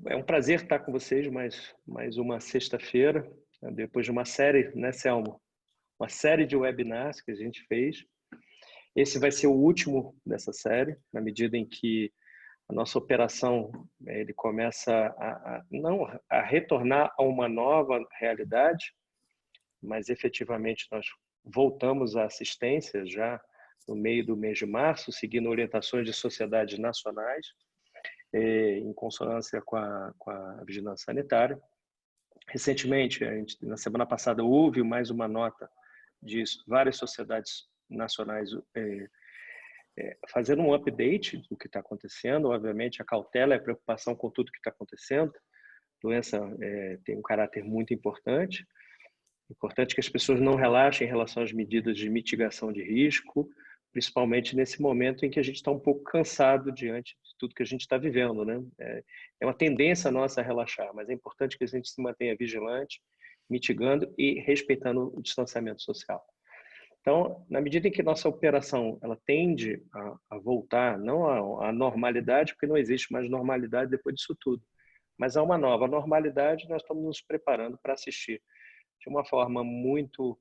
É um prazer estar com vocês mais uma sexta-feira, né, depois de uma série, né, Selmo? Uma série de webinars que a gente fez. Esse vai ser o último dessa série, na medida em que a nossa operação ele começa não a retornar a uma nova realidade, mas efetivamente nós voltamos à assistência já no meio do mês de março, seguindo orientações de sociedades nacionais, em consonância com a vigilância sanitária. Recentemente, na semana passada, houve mais uma nota de várias sociedades nacionais fazendo um update do que está acontecendo. Obviamente, a cautela e a preocupação com tudo que está acontecendo. A doença tem um caráter muito importante. Importante que as pessoas não relaxem em relação às medidas de mitigação de risco, principalmente nesse momento em que a gente está um pouco cansado diante de tudo que a gente está vivendo, né? É uma tendência nossa a relaxar, mas é importante que a gente se mantenha vigilante, mitigando e respeitando o distanciamento social. Então, na medida em que nossa operação ela tende a voltar, não à normalidade, porque não existe mais normalidade depois disso tudo, mas a uma nova normalidade, nós estamos nos preparando para assistir de uma forma muito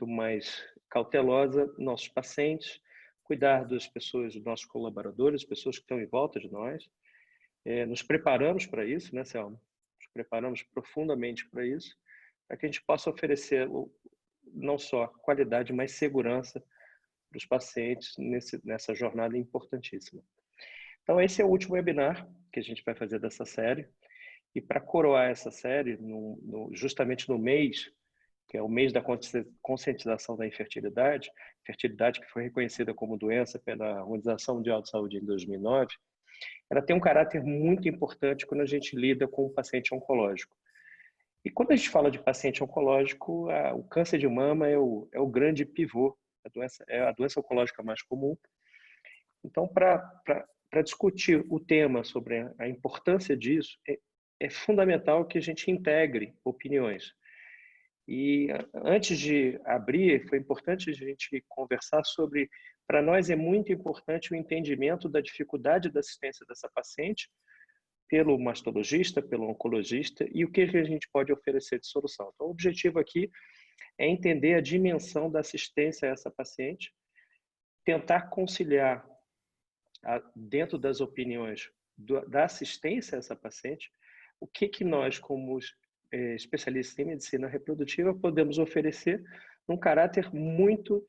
mais cautelosa nossos pacientes, cuidar das pessoas, dos nossos colaboradores, pessoas que estão em volta de nós. Nos preparamos para isso, né, Selma? Nos preparamos profundamente para isso, para que a gente possa oferecer não só qualidade, mas segurança para os pacientes nessa jornada importantíssima. Então, esse é o último webinar que a gente vai fazer dessa série. E para coroar essa série, justamente no mês, que é o mês da conscientização da infertilidade, fertilidade que foi reconhecida como doença pela Organização Mundial de Saúde em 2009, ela tem um caráter muito importante quando a gente lida com o paciente oncológico. E quando a gente fala de paciente oncológico, o câncer de mama é o grande pivô, é a doença oncológica mais comum. Então, para discutir o tema sobre a importância disso, é fundamental que a gente integre opiniões. E antes de abrir, foi importante a gente conversar sobre, para nós é muito importante o entendimento da dificuldade da assistência dessa paciente pelo mastologista, pelo oncologista e o que a gente pode oferecer de solução. Então, o objetivo aqui é entender a dimensão da assistência a essa paciente, tentar conciliar dentro das opiniões da assistência a essa paciente, o que nós, como especialistas em medicina reprodutiva, podemos oferecer num caráter muito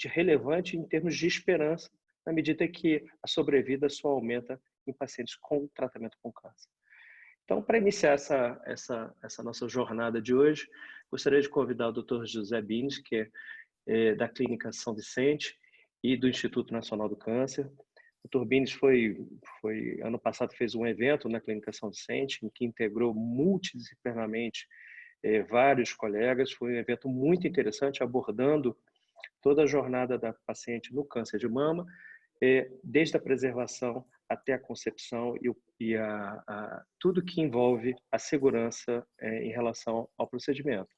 relevante em termos de esperança, na medida que a sobrevida só aumenta em pacientes com tratamento com câncer. Então, para iniciar essa nossa jornada de hoje, gostaria de convidar o Dr. José Bines, que é da Clínica São Vicente e do Instituto Nacional do Câncer. O Dr. Bines ano passado fez um evento na Clínica São Vicente, em que integrou multidisciplinarmente vários colegas. Foi um evento muito interessante, abordando toda a jornada da paciente no câncer de mama, desde a preservação até a concepção e tudo que envolve a segurança em relação ao procedimento.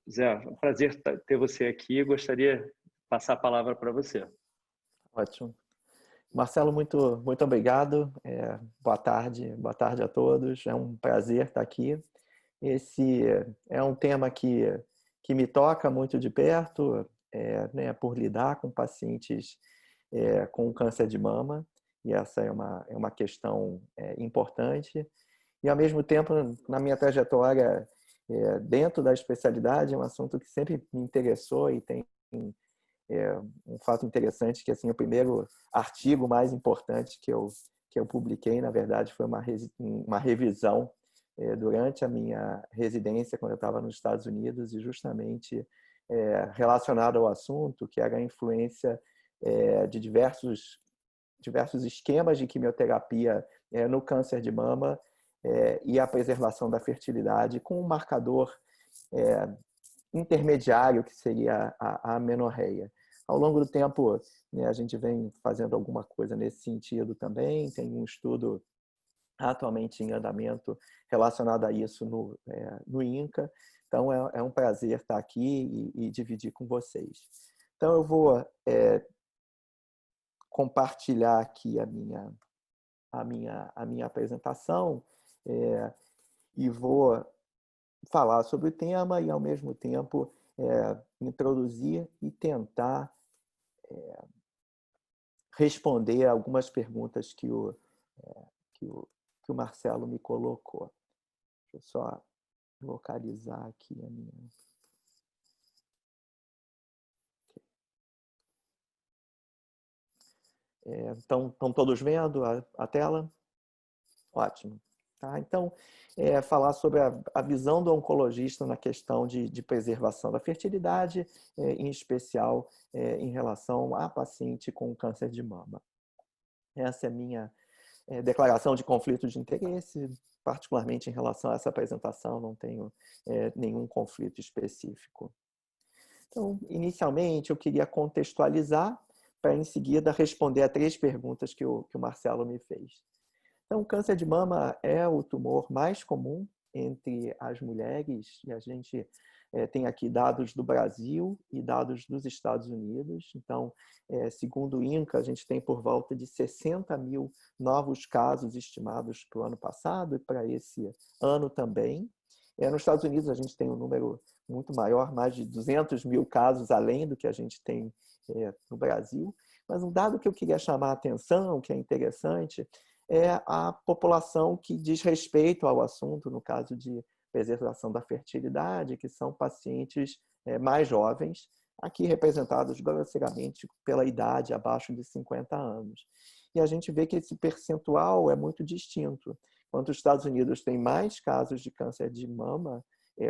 Zé, é um prazer ter você aqui. Gostaria de passar a palavra para você. Ótimo. Marcelo, muito obrigado. Boa tarde a todos. É um prazer estar aqui. Esse é um tema que me toca muito de perto, né, por lidar com pacientes com câncer de mama, e essa é uma questão importante. E, ao mesmo tempo, na minha trajetória dentro da especialidade, é um assunto que sempre me interessou e tem um fato interessante que assim, o primeiro artigo mais importante que eu publiquei, na verdade, foi uma revisão durante a minha residência, quando eu estava nos Estados Unidos, e justamente relacionado ao assunto, que era a influência de diversos esquemas de quimioterapia no câncer de mama e a preservação da fertilidade com um marcador intermediário, que seria a amenorreia. Ao longo do tempo, né, a gente vem fazendo alguma coisa nesse sentido também. Tem um estudo atualmente em andamento relacionado a isso no INCA. Então, é um prazer estar aqui e dividir com vocês. Então, eu vou compartilhar aqui a minha a minha apresentação e vou falar sobre o tema e, ao mesmo tempo, introduzir e tentar responder algumas perguntas que o Marcelo me colocou. Deixa eu só localizar aqui a minha... Estão todos vendo a tela? Ótimo. Tá? Então, falar sobre a visão do oncologista na questão de preservação da fertilidade, em especial em relação a paciente com câncer de mama. Essa é a minha declaração de conflito de interesse, particularmente em relação a essa apresentação, não tenho nenhum conflito específico. Então, inicialmente, eu queria contextualizar para, em seguida, responder a 3 perguntas que o Marcelo me fez. Então, o câncer de mama é o tumor mais comum entre as mulheres, e a gente tem aqui dados do Brasil e dados dos Estados Unidos. Então, segundo o INCA, a gente tem por volta de 60 mil novos casos estimados para o ano passado e para esse ano também. Nos Estados Unidos, a gente tem um número muito maior, mais de 200 mil casos, além do que a gente tem no Brasil. Mas um dado que eu queria chamar a atenção, que é interessante, é a população que diz respeito ao assunto, no caso de preservação da fertilidade, que são pacientes mais jovens, aqui representados grosseiramente pela idade abaixo de 50 anos. E a gente vê que esse percentual é muito distinto. Enquanto os Estados Unidos têm mais casos de câncer de mama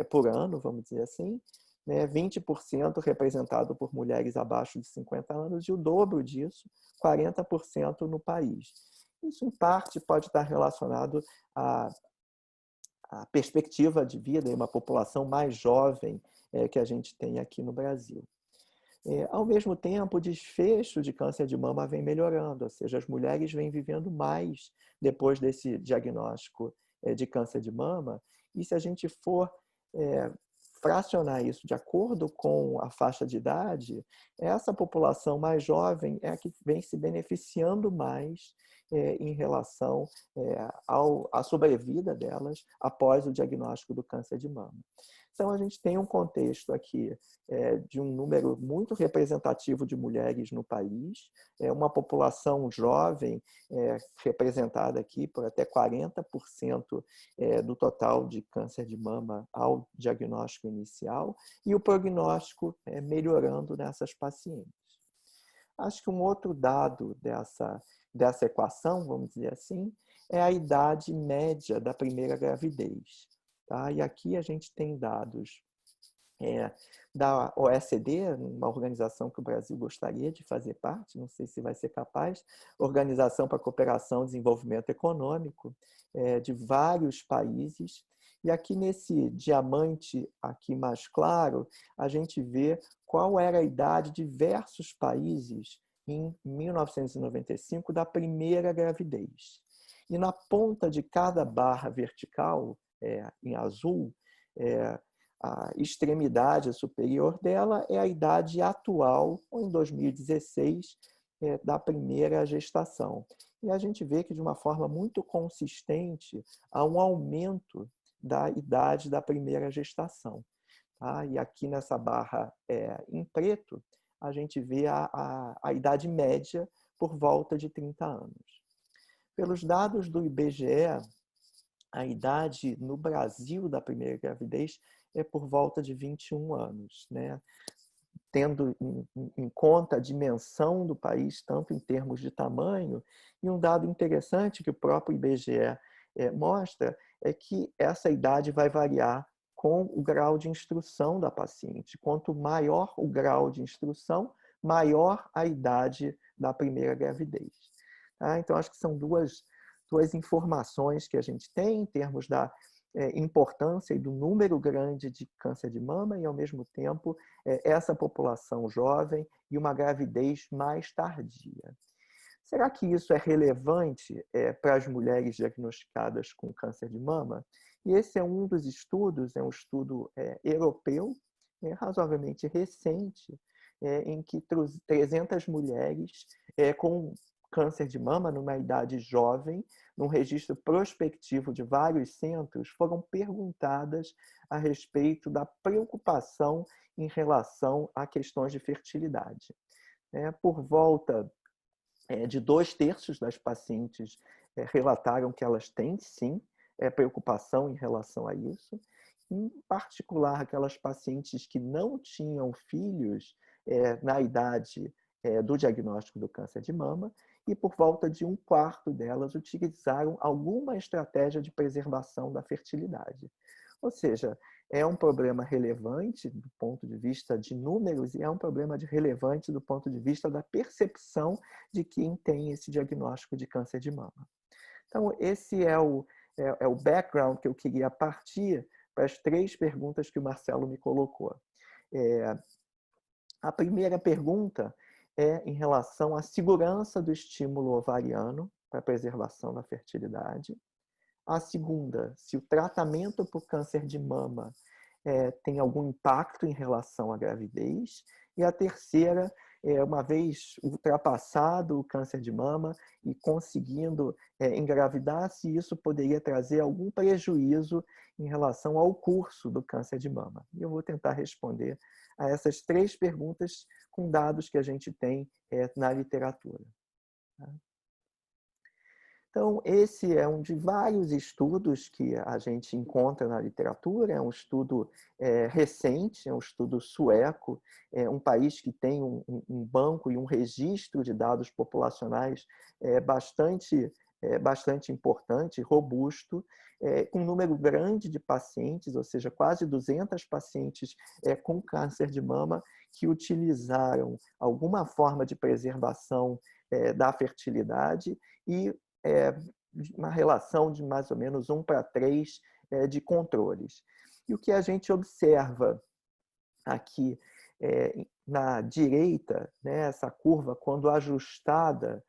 por ano, vamos dizer assim, 20% representado por mulheres abaixo de 50 anos e o dobro disso, 40% no país. Isso, em parte, pode estar relacionado à perspectiva de vida e uma população mais jovem que a gente tem aqui no Brasil. Ao mesmo tempo, o desfecho de câncer de mama vem melhorando, ou seja, as mulheres vêm vivendo mais depois desse diagnóstico de câncer de mama, e se a gente for fracionar isso de acordo com a faixa de idade, essa população mais jovem é a que vem se beneficiando mais em relação à sobrevida delas após o diagnóstico do câncer de mama. Então, a gente tem um contexto aqui de um número muito representativo de mulheres no país, uma população jovem representada aqui por até 40% do total de câncer de mama ao diagnóstico inicial, e o prognóstico melhorando nessas pacientes. Acho que um outro dado dessa equação, vamos dizer assim, é a idade média da primeira gravidez. Tá? E aqui a gente tem dados da OECD, uma organização que o Brasil gostaria de fazer parte, não sei se vai ser capaz, Organização para a Cooperação e Desenvolvimento Econômico, de vários países. E aqui nesse diamante aqui mais claro, a gente vê qual era a idade de diversos países em 1995 da primeira gravidez. E na ponta de cada barra vertical, em azul, a extremidade superior dela é a idade atual, ou em 2016, da primeira gestação. E a gente vê que, de uma forma muito consistente, há um aumento da idade da primeira gestação. Tá? E aqui nessa barra em preto, a gente vê a idade média por volta de 30 anos. Pelos dados do IBGE, a idade no Brasil da primeira gravidez é por volta de 21 anos, né? Tendo em conta a dimensão do país, tanto em termos de tamanho, e um dado interessante que o próprio IBGE mostra é que essa idade vai variar com o grau de instrução da paciente. Quanto maior o grau de instrução, maior a idade da primeira gravidez. Tá? Então, acho que são duas informações que a gente tem em termos da importância e do número grande de câncer de mama e, ao mesmo tempo, essa população jovem e uma gravidez mais tardia. Será que isso é relevante para as mulheres diagnosticadas com câncer de mama? E esse é um dos estudos, é um estudo europeu, razoavelmente recente, em que 300 mulheres com câncer de mama numa idade jovem, num registro prospectivo de vários centros, foram perguntadas a respeito da preocupação em relação a questões de fertilidade. Por volta de 2/3 das pacientes relataram que elas têm, sim, preocupação em relação a isso. Em particular, aquelas pacientes que não tinham filhos na idade do diagnóstico do câncer de mama, e por volta de 1/4 delas utilizaram alguma estratégia de preservação da fertilidade. Ou seja, é um problema relevante do ponto de vista de números e é um problema relevante do ponto de vista da percepção de quem tem esse diagnóstico de câncer de mama. Então, esse é o background que eu queria partir para as 3 perguntas que o Marcelo me colocou. A primeira pergunta é em relação à segurança do estímulo ovariano para a preservação da fertilidade. A segunda, se o tratamento para o câncer de mama tem algum impacto em relação à gravidez. E a terceira, uma vez ultrapassado o câncer de mama e conseguindo engravidar, se isso poderia trazer algum prejuízo em relação ao curso do câncer de mama. E eu vou tentar responder a essas 3 perguntas com dados que a gente tem na literatura. Então, esse é um de vários estudos que a gente encontra na literatura, é um estudo recente, é um estudo sueco, é um país que tem um banco e um registro de dados populacionais bastante importante, robusto, com um número grande de pacientes, ou seja, quase 200 pacientes com câncer de mama que utilizaram alguma forma de preservação da fertilidade e uma relação de mais ou menos 1/3 de controles. E o que a gente observa aqui na direita, né, essa curva, quando ajustada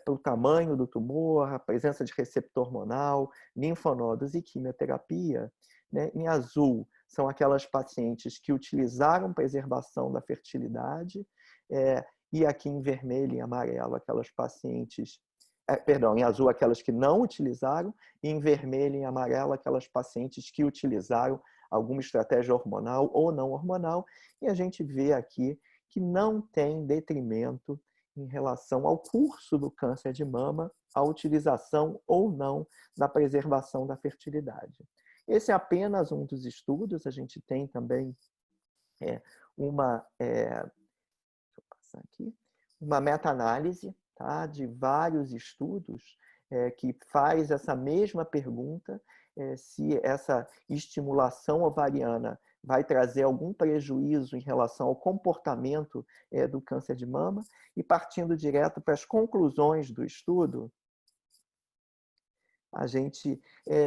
para o tamanho do tumor, a presença de receptor hormonal, linfonodos e quimioterapia, né, em azul são aquelas pacientes que utilizaram preservação da fertilidade, e aqui em vermelho e amarelo aquelas pacientes em azul aquelas que não utilizaram, e em vermelho e amarelo aquelas pacientes que utilizaram alguma estratégia hormonal ou não hormonal, e a gente vê aqui que não tem detrimento em relação ao curso do câncer de mama, a utilização ou não da preservação da fertilidade. Esse é apenas um dos estudos, a gente tem também uma meta-análise, tá, de vários estudos que faz essa mesma pergunta, se essa estimulação ovariana vai trazer algum prejuízo em relação ao comportamento do câncer de mama, e partindo direto para as conclusões do estudo, a gente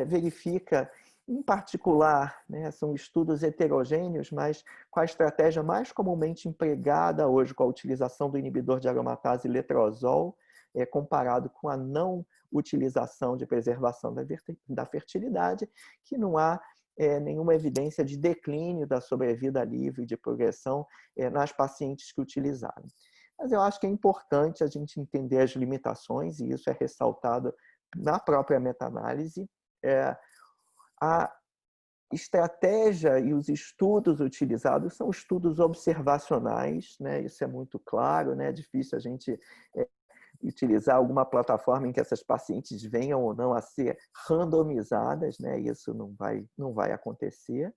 verifica, em particular, né, são estudos heterogêneos, mas com a estratégia mais comumente empregada hoje, com a utilização do inibidor de aromatase letrozol, comparado com a não utilização de preservação da fertilidade, que não há nenhuma evidência de declínio da sobrevida livre de progressão nas pacientes que utilizaram. Mas eu acho que é importante a gente entender as limitações, e isso é ressaltado na própria meta-análise. A estratégia e os estudos utilizados são estudos observacionais, né? Isso é muito claro, né? É difícil a gente utilizar alguma plataforma em que essas pacientes venham ou não a ser randomizadas, né? Isso não vai acontecer.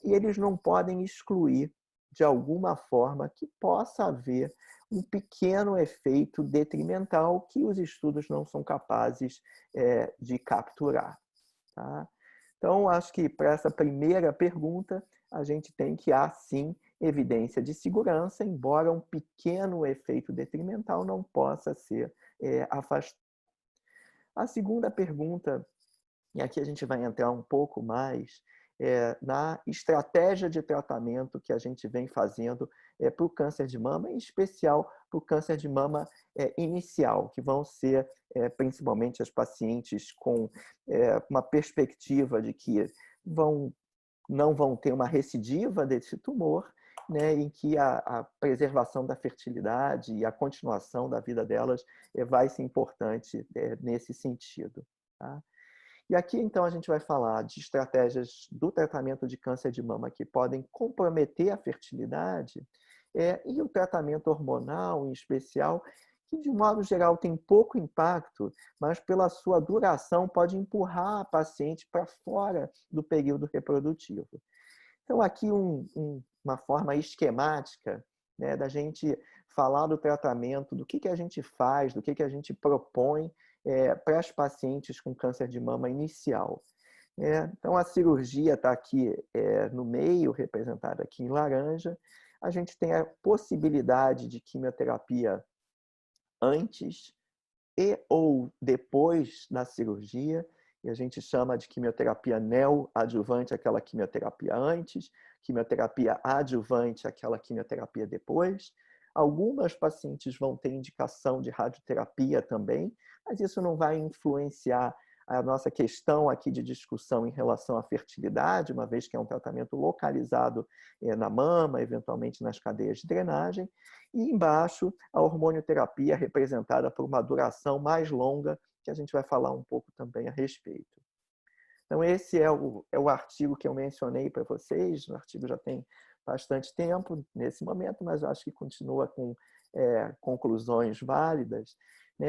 E eles não podem excluir, de alguma forma, que possa haver um pequeno efeito detrimental que os estudos não são capazes de capturar. Tá? Então, acho que para essa primeira pergunta, a gente tem que há, sim, evidência de segurança, embora um pequeno efeito detrimental não possa ser afastado. A segunda pergunta, e aqui a gente vai entrar um pouco mais na estratégia de tratamento que a gente vem fazendo para o câncer de mama, em especial para o câncer de mama inicial, que vão ser principalmente as pacientes com uma perspectiva de que não vão ter uma recidiva desse tumor né, em que a preservação da fertilidade e a continuação da vida delas vai ser importante nesse sentido. Tá? E aqui, então, a gente vai falar de estratégias do tratamento de câncer de mama que podem comprometer a fertilidade e o tratamento hormonal, em especial, que, de modo geral, tem pouco impacto, mas, pela sua duração, pode empurrar a paciente para fora do período reprodutivo. Então, aqui uma forma esquemática, né, da gente falar do tratamento, do que a gente faz, do que a gente propõe para as pacientes com câncer de mama inicial. Então, a cirurgia está aqui no meio, representada aqui em laranja. A gente tem a possibilidade de quimioterapia antes e ou depois da cirurgia, e a gente chama de quimioterapia neoadjuvante, aquela quimioterapia antes, quimioterapia adjuvante, aquela quimioterapia depois. Algumas pacientes vão ter indicação de radioterapia também, mas isso não vai influenciar a nossa questão aqui de discussão em relação à fertilidade, uma vez que é um tratamento localizado na mama, eventualmente nas cadeias de drenagem. E embaixo, a hormonioterapia representada por uma duração mais longa, que a gente vai falar um pouco também a respeito. Então, esse é o artigo que eu mencionei para vocês. O artigo já tem bastante tempo nesse momento, mas eu acho que continua com conclusões válidas.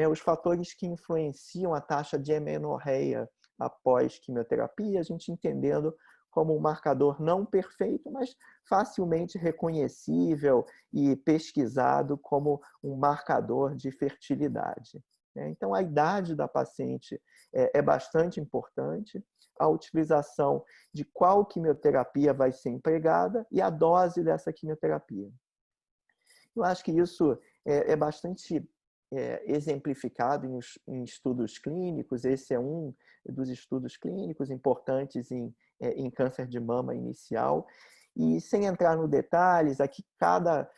Os fatores que influenciam a taxa de amenorreia após quimioterapia, a gente entendendo como um marcador não perfeito, mas facilmente reconhecível e pesquisado como um marcador de fertilidade. Então, a idade da paciente é bastante importante, a utilização de qual quimioterapia vai ser empregada e a dose dessa quimioterapia. Eu acho que isso é bastante exemplificado em estudos clínicos. Esse é um dos estudos clínicos importantes em câncer de mama inicial. E, sem entrar nos detalhes, aqui cada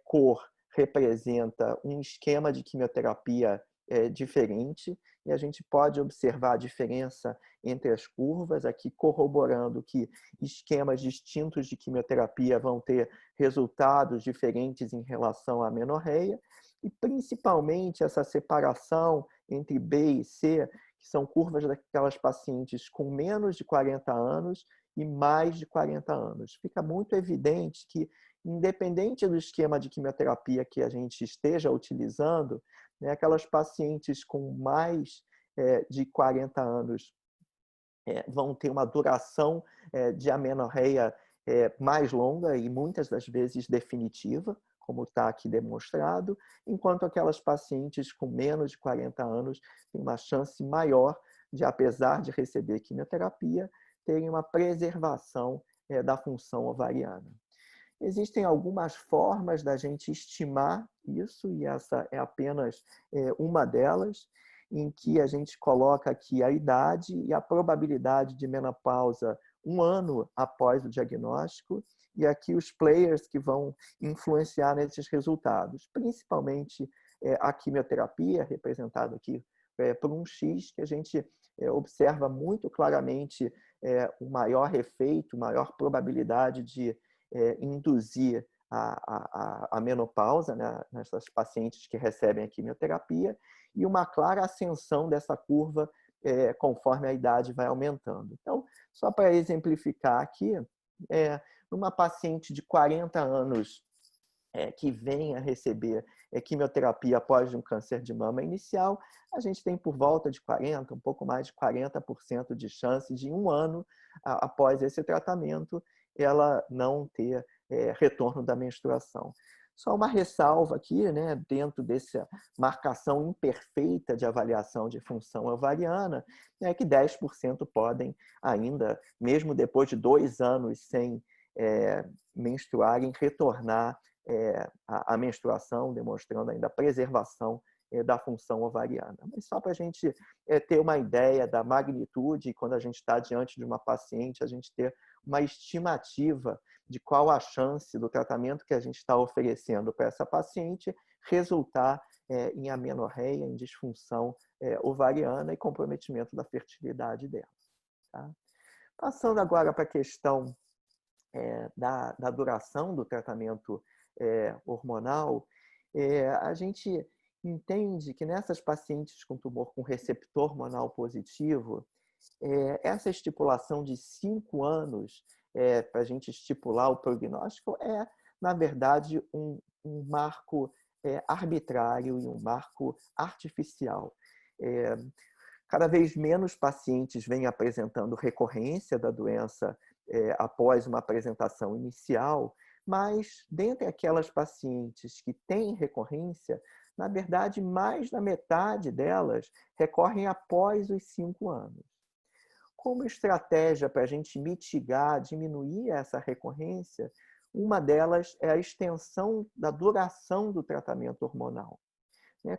cor representa um esquema de quimioterapia diferente, e a gente pode observar a diferença entre as curvas, aqui corroborando que esquemas distintos de quimioterapia vão ter resultados diferentes em relação à amenorreia, e principalmente essa separação entre B e C, que são curvas daquelas pacientes com menos de 40 anos e mais de 40 anos. Fica muito evidente que, independente do esquema de quimioterapia que a gente esteja utilizando, aquelas pacientes com mais de 40 anos vão ter uma duração de amenorreia mais longa e muitas das vezes definitiva, como está aqui demonstrado, enquanto aquelas pacientes com menos de 40 anos têm uma chance maior de, apesar de receber quimioterapia, terem uma preservação da função ovariana. Existem algumas formas da gente estimar isso, e essa é apenas uma delas, em que a gente coloca aqui a idade e a probabilidade de menopausa 1 ano após o diagnóstico, e aqui os players que vão influenciar nesses resultados, principalmente a quimioterapia, representada aqui por um X, que a gente observa muito claramente o maior efeito, maior probabilidade de induzir a menopausa, né, nessas pacientes que recebem a quimioterapia, e uma clara ascensão dessa curva conforme a idade vai aumentando. Então, só para exemplificar aqui, numa paciente de 40 anos que venha receber quimioterapia após um câncer de mama inicial, a gente tem por volta de 40%, um pouco mais de 40% de chance de 1 ano após esse tratamento ela não ter retorno da menstruação. Só uma ressalva aqui, né, dentro dessa marcação imperfeita de avaliação de função ovariana, é que 10% podem ainda, mesmo depois de 2 anos sem menstruarem, retornar a menstruação, demonstrando ainda a preservação da função ovariana. Mas só para a gente ter uma ideia da magnitude, quando a gente está diante de uma paciente, a gente ter uma estimativa de qual a chance do tratamento que a gente está oferecendo para essa paciente resultar em amenorreia, em disfunção ovariana e comprometimento da fertilidade dela. Tá? Passando agora para a questão da duração do tratamento hormonal, a gente entende que nessas pacientes com tumor com receptor hormonal positivo, essa estipulação de 5 anos para a gente estipular o prognóstico na verdade, um marco arbitrário e um marco artificial. Cada vez menos pacientes vêm apresentando recorrência da doença após uma apresentação inicial, mas dentre aquelas pacientes que têm recorrência, na verdade, mais da metade delas recorrem após os 5 anos. Como estratégia para a gente mitigar, diminuir essa recorrência, uma delas é a extensão da duração do tratamento hormonal.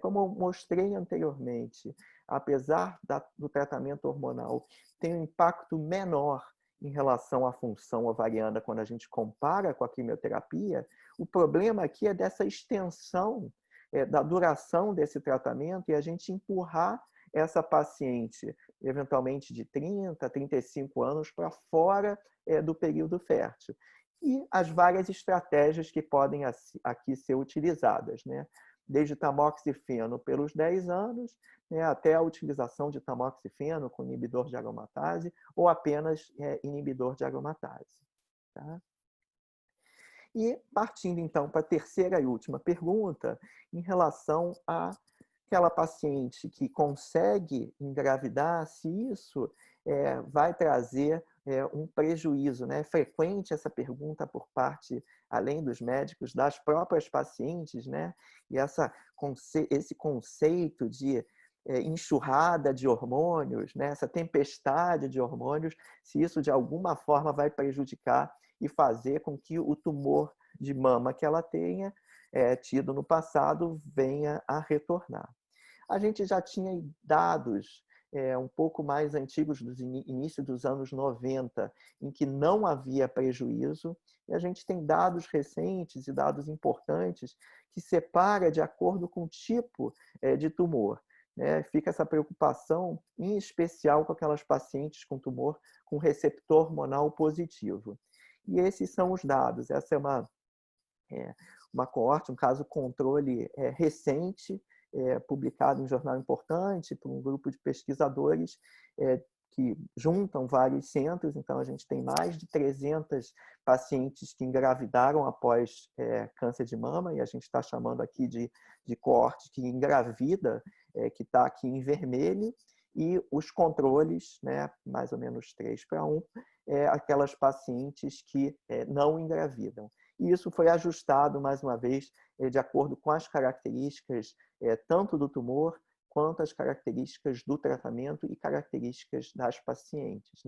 Como eu mostrei anteriormente, apesar do tratamento hormonal ter um impacto menor em relação à função ovariana quando a gente compara com a quimioterapia, o problema aqui é dessa extensão da duração desse tratamento e a gente empurrar essa paciente, eventualmente de 30, 35 anos, para fora do período fértil. E as várias estratégias que podem aqui ser utilizadas, desde tamoxifeno pelos 10 anos, até a utilização de tamoxifeno com inibidor de aromatase ou apenas inibidor de aromatase. Tá? E partindo então para a terceira e última pergunta, em relação àquela paciente que consegue engravidar, se isso vai trazer um prejuízo. É frequente essa pergunta por parte, além dos médicos, das próprias pacientes, e esse conceito de enxurrada de hormônios, essa tempestade de hormônios, se isso de alguma forma vai prejudicar e fazer com que o tumor de mama que ela tenha tido no passado venha a retornar. A gente já tinha dados um pouco mais antigos, do início dos anos 90, em que não havia prejuízo, e a gente tem dados recentes e dados importantes que separa de acordo com o tipo de tumor. Fica essa preocupação, em especial com aquelas pacientes com tumor com receptor hormonal positivo. E esses são os dados. Essa é uma coorte, um caso controle recente, publicado em um jornal importante por um grupo de pesquisadores que juntam vários centros. Então, a gente tem mais de 300 pacientes que engravidaram após câncer de mama, e a gente está chamando aqui de coorte que engravida, que está aqui em vermelho, e os controles, mais ou menos 3:1, aquelas pacientes que não engravidam. E isso foi ajustado, mais uma vez, de acordo com as características tanto do tumor, quanto as características do tratamento e características das pacientes.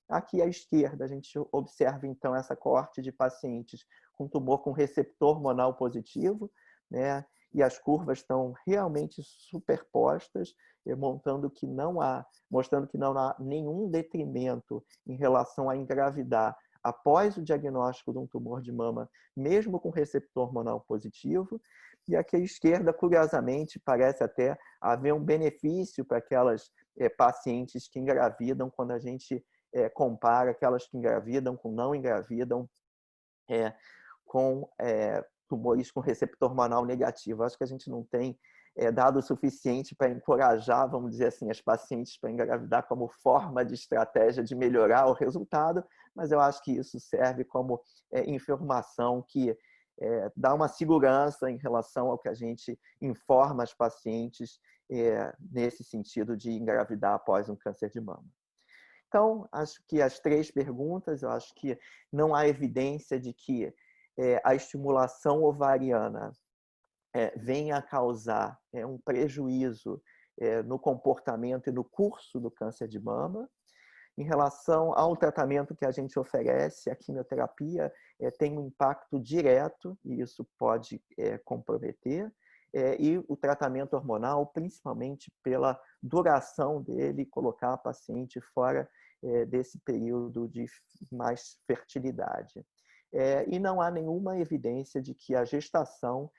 Aqui à esquerda, a gente observa, então, essa coorte de pacientes com tumor com receptor hormonal positivo, e as curvas estão realmente superpostas, mostrando que não há nenhum detrimento em relação a engravidar após o diagnóstico de um tumor de mama, mesmo com receptor hormonal positivo. E aqui à esquerda, curiosamente, parece até haver um benefício para aquelas pacientes que engravidam, quando a gente compara aquelas que engravidam com não engravidam, com tumores com receptor hormonal negativo. Acho que a gente não tem dado o suficiente para encorajar, vamos dizer assim, as pacientes para engravidar como forma de estratégia de melhorar o resultado, mas eu acho que isso serve como informação que dá uma segurança em relação ao que a gente informa as pacientes nesse sentido de engravidar após um câncer de mama. Então, acho que as 3 perguntas, eu acho que não há evidência de que a estimulação ovariana venha a causar um prejuízo no comportamento e no curso do câncer de mama. Em relação ao tratamento que a gente oferece, a quimioterapia tem um impacto direto, e isso pode comprometer, e o tratamento hormonal, principalmente pela duração dele, colocar a paciente fora desse período de mais fertilidade. E não há nenhuma evidência de que a gestação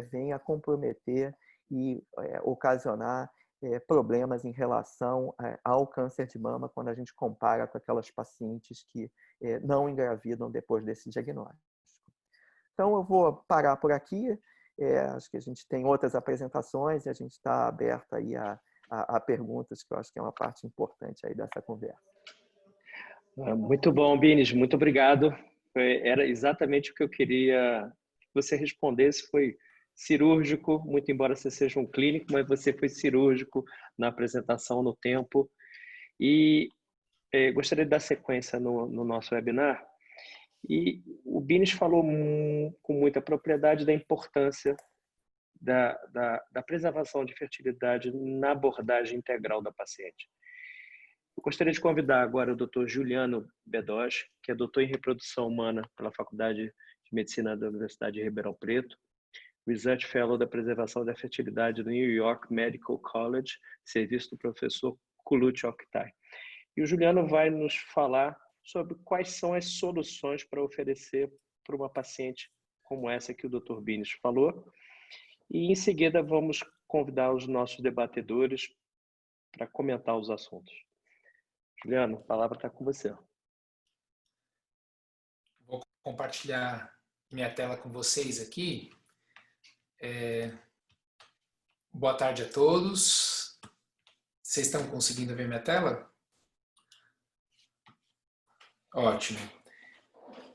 venha a comprometer e ocasionar problemas em relação ao câncer de mama quando a gente compara com aquelas pacientes que não engravidam depois desse diagnóstico. Então, eu vou parar por aqui. Acho que a gente tem outras apresentações e a gente está aberto aí a perguntas, que eu acho que é uma parte importante aí dessa conversa. Muito bom, Bines, muito obrigado. Era exatamente o que eu queria que você respondesse, foi cirúrgico, muito embora você seja um clínico, mas você foi cirúrgico na apresentação, no tempo. E gostaria de dar sequência no nosso webinar. E o Bines falou com muita propriedade da importância da preservação de fertilidade na abordagem integral da paciente. Eu gostaria de convidar agora o Dr. Juliano Bedosch, que é doutor em reprodução humana pela Faculdade de Medicina da Universidade de Ribeirão Preto, Research Fellow da Preservação da Fertilidade do New York Medical College, serviço do professor Kulut Oktay. E o Juliano vai nos falar sobre quais são as soluções para oferecer para uma paciente como essa que o Dr. Bines falou. E em seguida vamos convidar os nossos debatedores para comentar os assuntos. Juliano, a palavra está com você. Vou compartilhar minha tela com vocês aqui. Boa tarde a todos. Vocês estão conseguindo ver minha tela? Ótimo.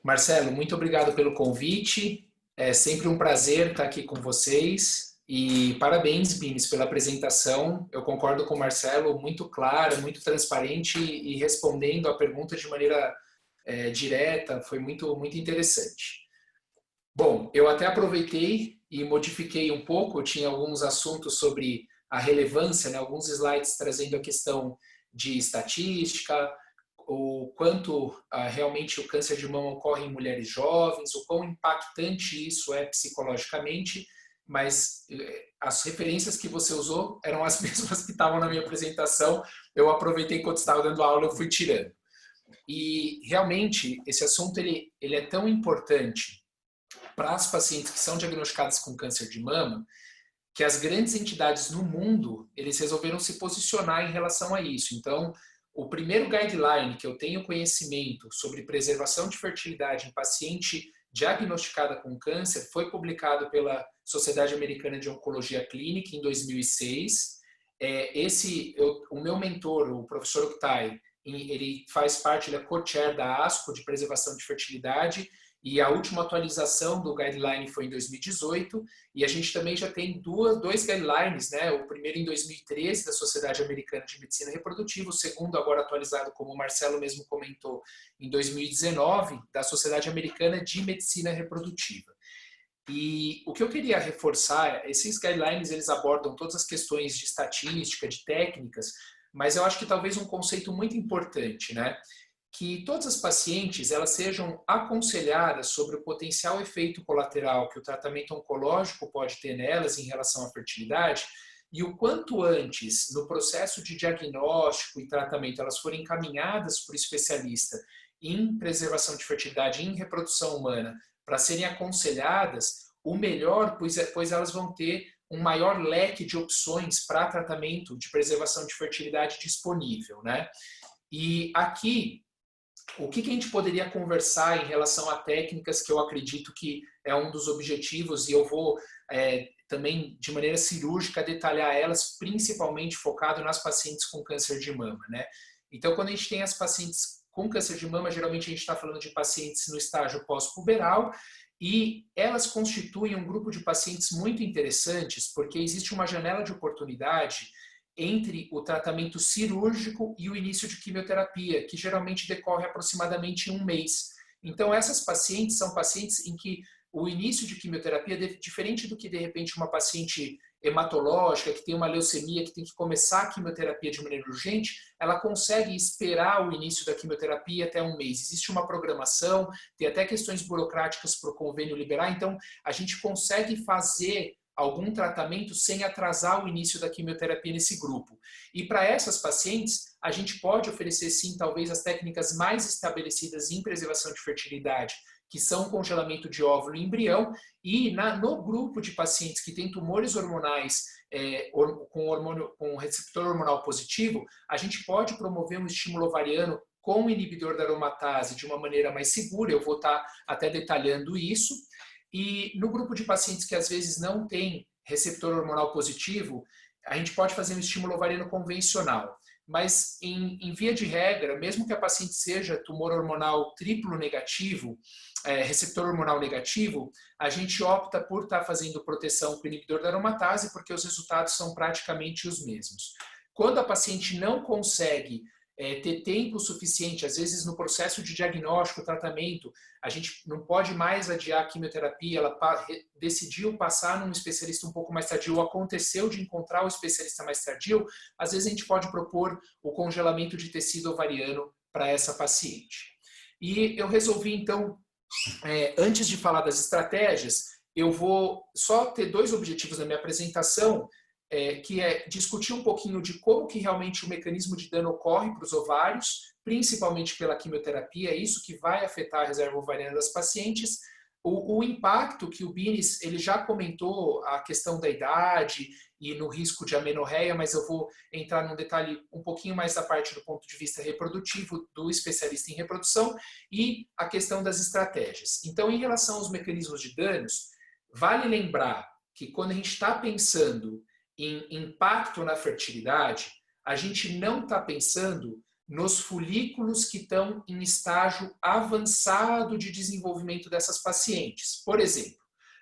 Marcelo, muito obrigado pelo convite. É sempre um prazer estar aqui com vocês. E parabéns, Bines, pela apresentação. Eu concordo com o Marcelo, muito clara, muito transparente e respondendo a pergunta de maneira direta. Foi muito, muito interessante. Bom, eu até aproveitei e modifiquei um pouco. Eu tinha alguns assuntos sobre a relevância, né? Alguns slides trazendo a questão de estatística, o quanto realmente o câncer de mama ocorre em mulheres jovens, o quão impactante isso é psicologicamente, mas as referências que você usou eram as mesmas que estavam na minha apresentação. Eu aproveitei enquanto estava dando aula, eu fui tirando. E realmente esse assunto ele é tão importante para as pacientes que são diagnosticadas com câncer de mama, que as grandes entidades no mundo, eles resolveram se posicionar em relação a isso. Então, o primeiro guideline que eu tenho conhecimento sobre preservação de fertilidade em paciente diagnosticada com câncer foi publicado pela Sociedade Americana de Oncologia Clínica em 2006. O meu mentor, o professor Oktay, ele faz parte, ele é co-chair da ASCO de preservação de fertilidade, e a última atualização do guideline foi em 2018, e a gente também já tem dois guidelines, né? O primeiro em 2013, da Sociedade Americana de Medicina Reprodutiva, o segundo agora atualizado, como o Marcelo mesmo comentou, em 2019, da Sociedade Americana de Medicina Reprodutiva. E o que eu queria reforçar, esses guidelines, eles abordam todas as questões de estatística, de técnicas, mas eu acho que talvez um conceito muito importante, né? Que todas as pacientes elas sejam aconselhadas sobre o potencial efeito colateral que o tratamento oncológico pode ter nelas em relação à fertilidade, e o quanto antes, no processo de diagnóstico e tratamento, elas forem encaminhadas por especialista em preservação de fertilidade, em reprodução humana, para serem aconselhadas, o melhor, pois elas vão ter um maior leque de opções para tratamento de preservação de fertilidade disponível, né? E aqui, o que a gente poderia conversar em relação a técnicas que eu acredito que é um dos objetivos, e eu vou também, de maneira cirúrgica, detalhar elas, principalmente focado nas pacientes com câncer de mama, né? Então, quando a gente tem as pacientes com câncer de mama, geralmente a gente está falando de pacientes no estágio pós-puberal, e elas constituem um grupo de pacientes muito interessantes, porque existe uma janela de oportunidade entre o tratamento cirúrgico e o início de quimioterapia, que geralmente decorre aproximadamente um mês. Então, essas pacientes são pacientes em que o início de quimioterapia é diferente do que, de repente, uma paciente hematológica, que tem uma leucemia, que tem que começar a quimioterapia de maneira urgente, ela consegue esperar o início da quimioterapia até um mês. Existe uma programação, tem até questões burocráticas para o convênio liberar, então a gente consegue fazer algum tratamento sem atrasar o início da quimioterapia nesse grupo. E para essas pacientes, a gente pode oferecer sim, talvez, as técnicas mais estabelecidas em preservação de fertilidade, que são congelamento de óvulo e embrião, e no grupo de pacientes que têm tumores hormonais com receptor hormonal positivo, a gente pode promover um estímulo ovariano com o inibidor da aromatase de uma maneira mais segura, eu vou estar até detalhando isso. E no grupo de pacientes que às vezes não tem receptor hormonal positivo, a gente pode fazer um estímulo ovariano convencional. Mas, em via de regra, mesmo que a paciente seja tumor hormonal triplo negativo, receptor hormonal negativo, a gente opta por estar fazendo proteção com o inibidor da aromatase, porque os resultados são praticamente os mesmos. Quando a paciente não consegue ter tempo suficiente, às vezes no processo de diagnóstico, tratamento, a gente não pode mais adiar a quimioterapia, ela decidiu passar num especialista um pouco mais tardio, ou aconteceu de encontrar o especialista mais tardio, às vezes a gente pode propor o congelamento de tecido ovariano para essa paciente. E eu resolvi, então, antes de falar das estratégias, eu vou só ter 2 objetivos na minha apresentação, que é discutir um pouquinho de como que realmente o mecanismo de dano ocorre para os ovários, principalmente pela quimioterapia, é isso que vai afetar a reserva ovariana das pacientes. O impacto que o Bines, ele já comentou, a questão da idade e no risco de amenorreia, mas eu vou entrar num detalhe um pouquinho mais da parte do ponto de vista reprodutivo do especialista em reprodução e a questão das estratégias. Então, em relação aos mecanismos de danos, vale lembrar que quando a gente está pensando em impacto na fertilidade, a gente não está pensando nos folículos que estão em estágio avançado de desenvolvimento dessas pacientes. Por exemplo,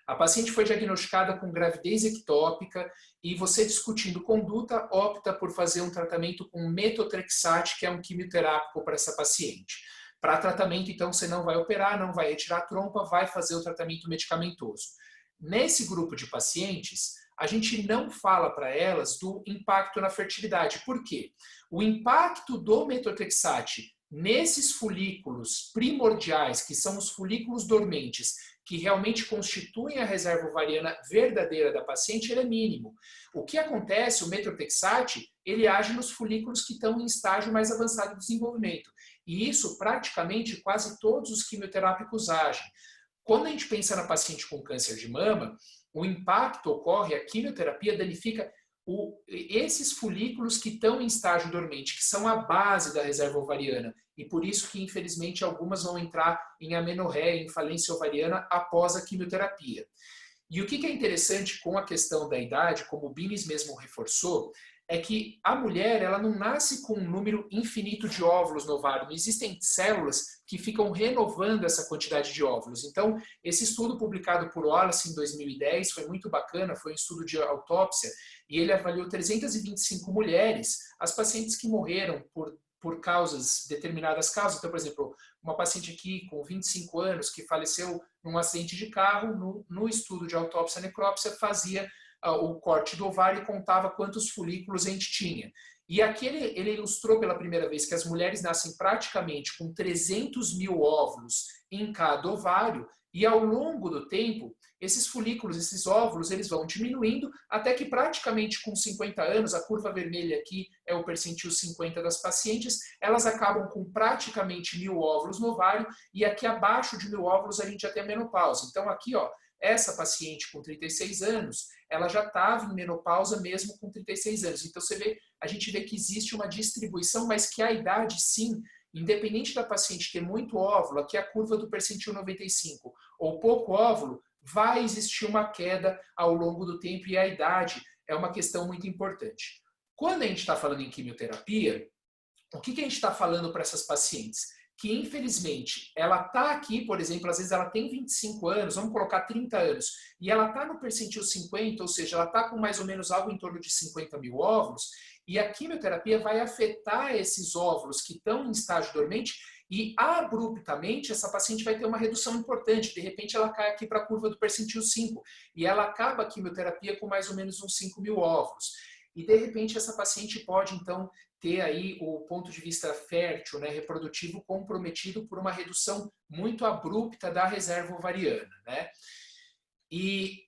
a paciente foi diagnosticada com gravidez ectópica e você, discutindo conduta, opta por fazer um tratamento com metotrexate, que é um quimioterápico para essa paciente. Para tratamento, então, você não vai operar, não vai retirar a trompa, vai fazer o tratamento medicamentoso. Nesse grupo de pacientes, a gente não fala para elas do impacto na fertilidade. Por quê? O impacto do metotrexate nesses folículos primordiais, que são os folículos dormentes, que realmente constituem a reserva ovariana verdadeira da paciente, ele é mínimo. O que acontece, o metotrexate, ele age nos folículos que estão em estágio mais avançado de desenvolvimento. E isso, praticamente, quase todos os quimioterápicos agem. Quando a gente pensa na paciente com câncer de mama, o impacto ocorre, a quimioterapia danifica esses folículos que estão em estágio dormente, que são a base da reserva ovariana. E por isso que, infelizmente, algumas vão entrar em amenorreia, em falência ovariana após a quimioterapia. E o que é interessante com a questão da idade, como o Bines mesmo reforçou, é que a mulher, ela não nasce com um número infinito de óvulos no ovário. Não existem células que ficam renovando essa quantidade de óvulos. Então, esse estudo publicado por Wallace em 2010 foi muito bacana, foi um estudo de autópsia, e ele avaliou 325 mulheres, as pacientes que morreram por determinadas causas. Então, por exemplo, uma paciente aqui com 25 anos que faleceu num acidente de carro, no estudo de autópsia e necrópsia, fazia o corte do ovário e contava quantos folículos a gente tinha. E aqui ele ilustrou pela primeira vez que as mulheres nascem praticamente com 300 mil óvulos em cada ovário, e ao longo do tempo, esses folículos, esses óvulos, eles vão diminuindo até que praticamente com 50 anos, a curva vermelha aqui é o percentil 50 das pacientes, elas acabam com praticamente 1000 óvulos no ovário, e aqui abaixo de 1000 óvulos a gente já tem a menopausa. Então aqui, ó, essa paciente com 36 anos, ela já estava em menopausa mesmo com 36 anos. Então a gente vê que existe uma distribuição, mas que a idade, sim, independente da paciente ter muito óvulo, aqui é a curva do percentil 95, ou pouco óvulo, vai existir uma queda ao longo do tempo, e a idade é uma questão muito importante. Quando a gente está falando em quimioterapia, o que a gente está falando para essas pacientes? Que, infelizmente, ela está aqui, por exemplo, às vezes ela tem 25 anos, vamos colocar 30 anos, e ela está no percentil 50, ou seja, ela está com mais ou menos algo em torno de 50 mil óvulos, e a quimioterapia vai afetar esses óvulos que estão em estágio dormente, e abruptamente essa paciente vai ter uma redução importante. De repente ela cai aqui para a curva do percentil 5, e ela acaba a quimioterapia com mais ou menos uns 5 mil óvulos. E de repente essa paciente pode, então, ter aí o ponto de vista fértil, né, reprodutivo, comprometido por uma redução muito abrupta da reserva ovariana, né? E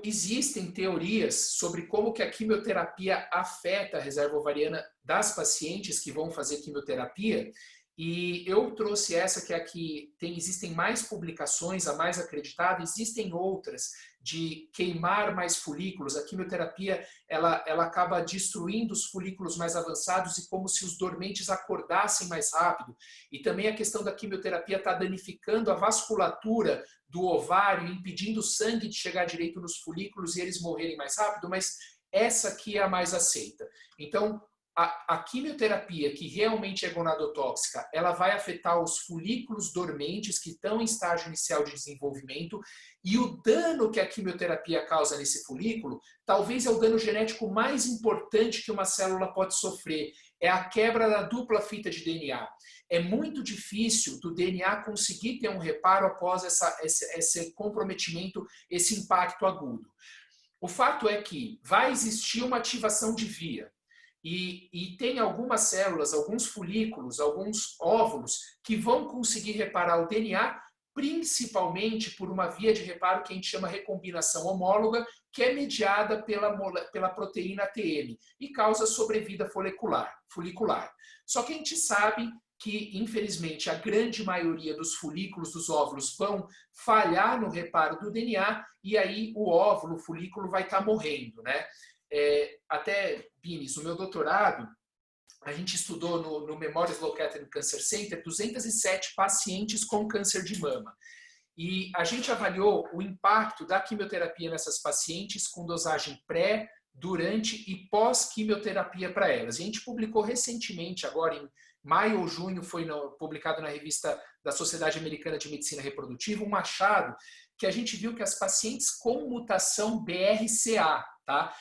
existem teorias sobre como que a quimioterapia afeta a reserva ovariana das pacientes que vão fazer quimioterapia, E eu trouxe essa que aqui existem mais publicações, a mais acreditada, existem outras de queimar mais folículos. A quimioterapia ela acaba destruindo os folículos mais avançados e como se os dormentes acordassem mais rápido. E também a questão da quimioterapia está danificando a vasculatura do ovário, impedindo o sangue de chegar direito nos folículos e eles morrerem mais rápido, mas essa aqui é a mais aceita. Então, a quimioterapia, que realmente é gonadotóxica, ela vai afetar os folículos dormentes que estão em estágio inicial de desenvolvimento, e o dano que a quimioterapia causa nesse folículo, talvez é o dano genético mais importante que uma célula pode sofrer, é a quebra da dupla fita de DNA. É muito difícil do DNA conseguir ter um reparo após esse comprometimento, esse impacto agudo. O fato é que vai existir uma ativação de via. E tem algumas células, alguns folículos, alguns óvulos que vão conseguir reparar o DNA, principalmente por uma via de reparo que a gente chama recombinação homóloga, que é mediada pela proteína TM e causa sobrevida folicular. Só que a gente sabe que, infelizmente, a grande maioria dos folículos dos óvulos vão falhar no reparo do DNA e aí o óvulo, o folículo vai estar morrendo, né? Até, Bines, no meu doutorado, a gente estudou no Memorial Sloan Kettering Cancer Center 207 pacientes com câncer de mama. E a gente avaliou o impacto da quimioterapia nessas pacientes com dosagem pré, durante e pós-quimioterapia para elas. E a gente publicou recentemente, agora em maio ou junho, foi publicado na revista da Sociedade Americana de Medicina Reprodutiva, um achado que a gente viu que as pacientes com mutação BRCA, tá?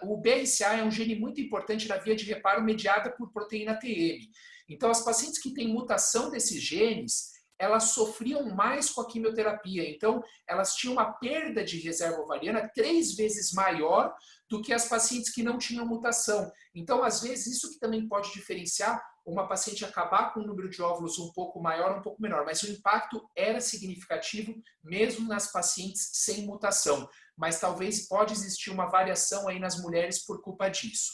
O BRCA é um gene muito importante na via de reparo mediada por proteína TM. Então, as pacientes que têm mutação desses genes, elas sofriam mais com a quimioterapia. Então, elas tinham uma perda de reserva ovariana 3 vezes maior do que as pacientes que não tinham mutação. Então, às vezes, isso que também pode diferenciar uma paciente acabar com um número de óvulos um pouco maior ou um pouco menor, mas o impacto era significativo mesmo nas pacientes sem mutação. Mas talvez pode existir uma variação aí nas mulheres por culpa disso.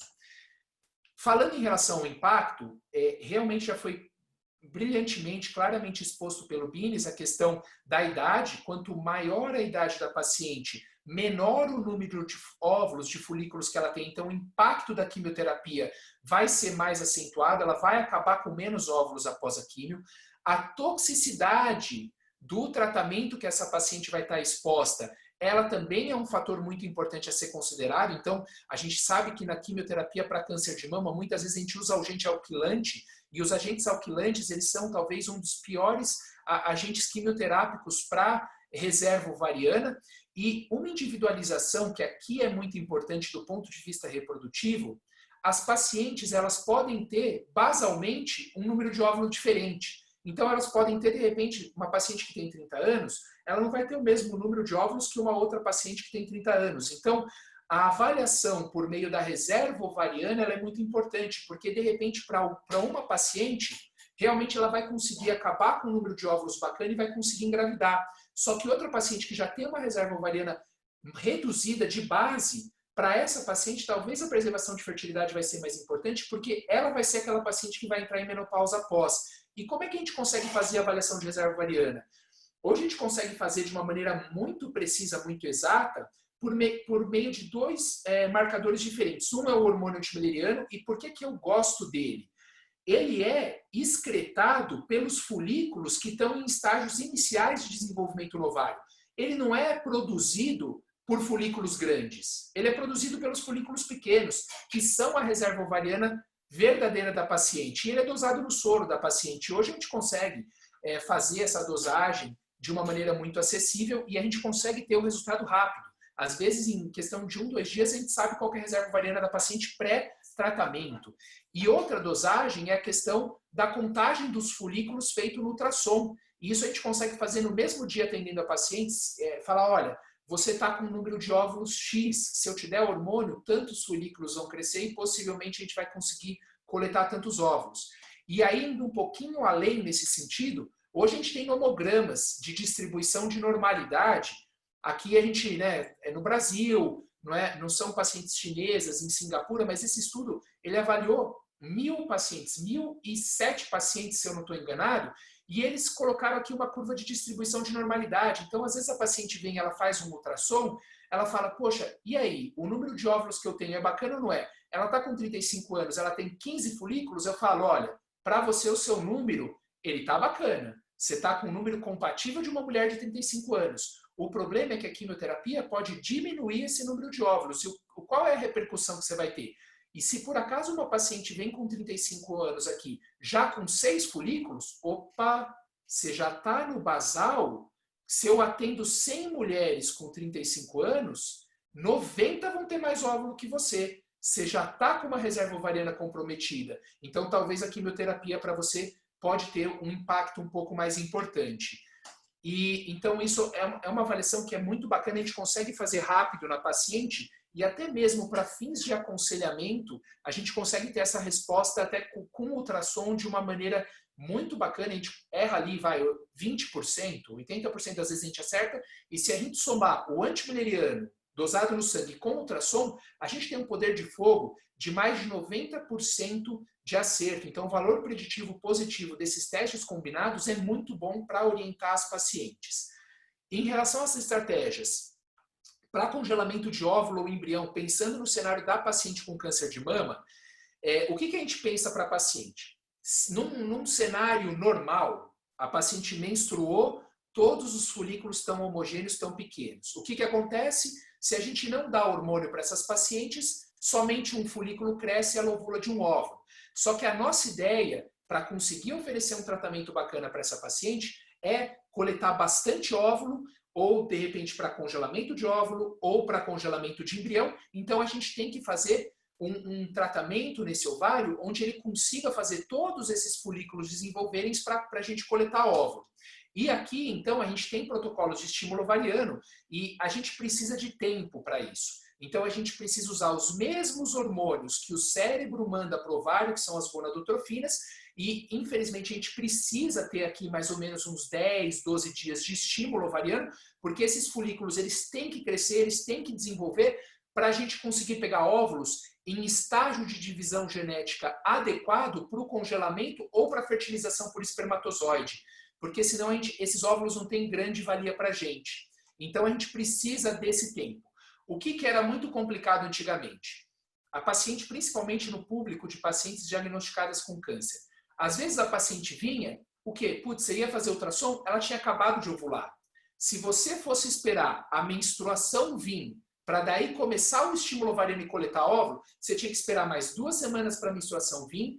Falando em relação ao impacto, realmente já foi brilhantemente, claramente exposto pelo Bines a questão da idade. Quanto maior a idade da paciente, menor o número de óvulos, de folículos que ela tem. Então, o impacto da quimioterapia vai ser mais acentuado, ela vai acabar com menos óvulos após a quimio. A toxicidade do tratamento que essa paciente vai estar exposta, ela também é um fator muito importante a ser considerado. Então, a gente sabe que na quimioterapia para câncer de mama, muitas vezes a gente usa agente alquilante, e os agentes alquilantes, eles são talvez um dos piores agentes quimioterápicos para reserva ovariana. E uma individualização, que aqui é muito importante do ponto de vista reprodutivo, as pacientes, elas podem ter, basalmente, um número de óvulo diferente. Então, elas podem ter, de repente, uma paciente que tem 30 anos, ela não vai ter o mesmo número de óvulos que uma outra paciente que tem 30 anos. Então, a avaliação por meio da reserva ovariana ela é muito importante, porque, de repente, para uma paciente, realmente ela vai conseguir acabar com o número de óvulos bacana e vai conseguir engravidar. Só que outra paciente que já tem uma reserva ovariana reduzida de base, para essa paciente, talvez a preservação de fertilidade vai ser mais importante, porque ela vai ser aquela paciente que vai entrar em menopausa após. E como é que a gente consegue fazer a avaliação de reserva ovariana? Hoje a gente consegue fazer de uma maneira muito precisa, muito exata, por meio de 2 marcadores diferentes. Um é o hormônio antimileriano, e por que eu gosto dele? Ele é excretado pelos folículos que estão em estágios iniciais de desenvolvimento no ovário. Ele não é produzido por folículos grandes. Ele é produzido pelos folículos pequenos, que são a reserva ovariana verdadeira da paciente. E ele é dosado no soro da paciente. Hoje a gente consegue fazer essa dosagem de uma maneira muito acessível e a gente consegue ter o resultado rápido. Às vezes, em questão de 1, 2 dias, a gente sabe qual que é a reserva ovariana da paciente pré-tratamento. E outra dosagem é a questão da contagem dos folículos feito no ultrassom. E isso a gente consegue fazer no mesmo dia atendendo a pacientes, falar, olha, você está com um número de óvulos X, se eu te der hormônio, tantos folículos vão crescer e possivelmente a gente vai conseguir coletar tantos óvulos. E aí, indo um pouquinho além nesse sentido, hoje a gente tem nomogramas de distribuição de normalidade. Aqui a gente, é no Brasil, não são pacientes chinesas, em Singapura, mas esse estudo ele avaliou 1.007 pacientes, se eu não estou enganado, e eles colocaram aqui uma curva de distribuição de normalidade. Então, às vezes a paciente vem, ela faz um ultrassom, ela fala, poxa, e aí? O número de óvulos que eu tenho é bacana ou não é? Ela está com 35 anos, ela tem 15 folículos, eu falo, olha, para você o seu número, ele está bacana. Você está com um número compatível de uma mulher de 35 anos. O problema é que a quimioterapia pode diminuir esse número de óvulos. E qual é a repercussão que você vai ter? E se por acaso uma paciente vem com 35 anos aqui, já com 6 folículos, opa, você já está no basal. Se eu atendo 100 mulheres com 35 anos, 90 vão ter mais óvulo que você. Você já está com uma reserva ovariana comprometida. Então, talvez a quimioterapia para você pode ter um impacto um pouco mais importante. E então, isso é uma avaliação que é muito bacana, a gente consegue fazer rápido na paciente e até mesmo para fins de aconselhamento, a gente consegue ter essa resposta até com ultrassom de uma maneira muito bacana. A gente erra ali, vai, 20%, 80% das vezes a gente acerta, e se a gente somar o antimileriano dosado no sangue com ultrassom, a gente tem um poder de fogo de mais de 90% de acerto. Então, o valor preditivo positivo desses testes combinados é muito bom para orientar as pacientes. Em relação a essas estratégias, para congelamento de óvulo ou embrião, pensando no cenário da paciente com câncer de mama, o que a gente pensa para a paciente? Num cenário normal, a paciente menstruou, todos os folículos estão homogêneos, estão pequenos. O que acontece? Se a gente não dá hormônio para essas pacientes, somente um folículo cresce e ela ovula de um óvulo. Só que a nossa ideia, para conseguir oferecer um tratamento bacana para essa paciente, é coletar bastante óvulo, ou de repente para congelamento de óvulo, ou para congelamento de embrião. Então a gente tem que fazer um tratamento nesse ovário, onde ele consiga fazer todos esses folículos desenvolverem para a gente coletar óvulo. E aqui, então, a gente tem protocolos de estímulo ovariano e a gente precisa de tempo para isso. Então, a gente precisa usar os mesmos hormônios que o cérebro manda para o ovário, que são as gonadotrofinas, e, infelizmente, a gente precisa ter aqui mais ou menos uns 10, 12 dias de estímulo ovariano, porque esses folículos, eles têm que crescer, eles têm que desenvolver para a gente conseguir pegar óvulos em estágio de divisão genética adequado para o congelamento ou para a fertilização por espermatozoide. Porque senão esses óvulos não têm grande valia para a gente. Então a gente precisa desse tempo. O que era muito complicado antigamente? A paciente, principalmente no público de pacientes diagnosticadas com câncer. Às vezes a paciente vinha, o quê? Putz, você ia fazer ultrassom, ela tinha acabado de ovular. Se você fosse esperar a menstruação vir, para daí começar o estímulo ovariano e coletar óvulo, você tinha que esperar mais 2 semanas para a menstruação vir,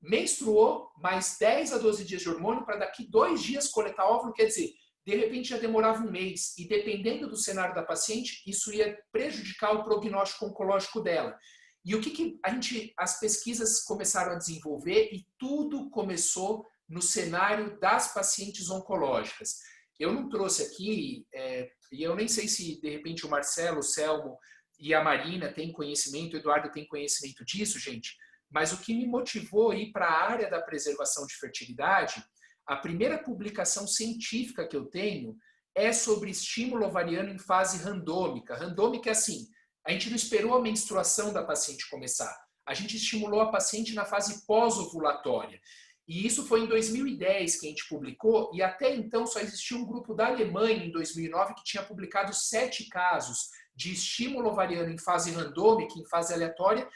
menstruou, mais 10 a 12 dias de hormônio para daqui 2 dias coletar óvulo, quer dizer, de repente já demorava 1 mês. E dependendo do cenário da paciente, isso ia prejudicar o prognóstico oncológico dela. E o que as pesquisas começaram a desenvolver e tudo começou no cenário das pacientes oncológicas. Eu não trouxe aqui, e eu nem sei se de repente o Marcelo, o Selmo e a Marina têm conhecimento, o Eduardo tem conhecimento disso, gente. Mas o que me motivou a ir para a área da preservação de fertilidade, a primeira publicação científica que eu tenho é sobre estímulo ovariano em fase randômica. Randômica é assim, a gente não esperou a menstruação da paciente começar. A gente estimulou a paciente na fase pós-ovulatória. E isso foi em 2010 que a gente publicou, e até então só existia um grupo da Alemanha, em 2009, que tinha publicado 7 casos de estímulo ovariano em fase randômica, em fase aleatória,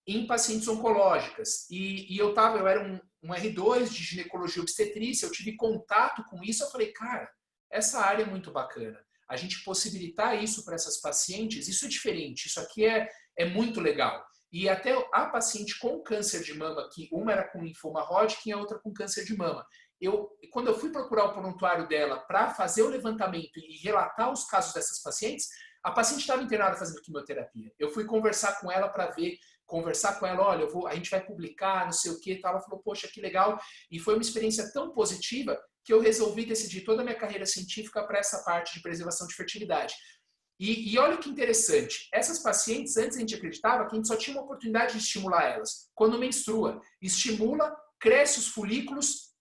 em pacientes oncológicas. E eu era um R2 de ginecologia e obstetrícia, eu tive contato com isso, eu falei, cara, essa área é muito bacana. A gente possibilitar isso para essas pacientes, isso é diferente, isso aqui é muito legal. E até a paciente com câncer de mama, que uma era com linfoma Hodgkin e a outra com câncer de mama. Quando eu fui procurar o prontuário dela para fazer o levantamento e relatar os casos dessas pacientes, a paciente estava internada fazendo quimioterapia. Eu fui conversar com ela para ver, olha, a gente vai publicar, não sei o que, ela falou, poxa, que legal. E foi uma experiência tão positiva que eu resolvi decidir toda a minha carreira científica para essa parte de preservação de fertilidade. E olha que interessante, essas pacientes, antes a gente acreditava que a gente só tinha uma oportunidade de estimular elas. Quando menstrua, estimula, cresce os folículos,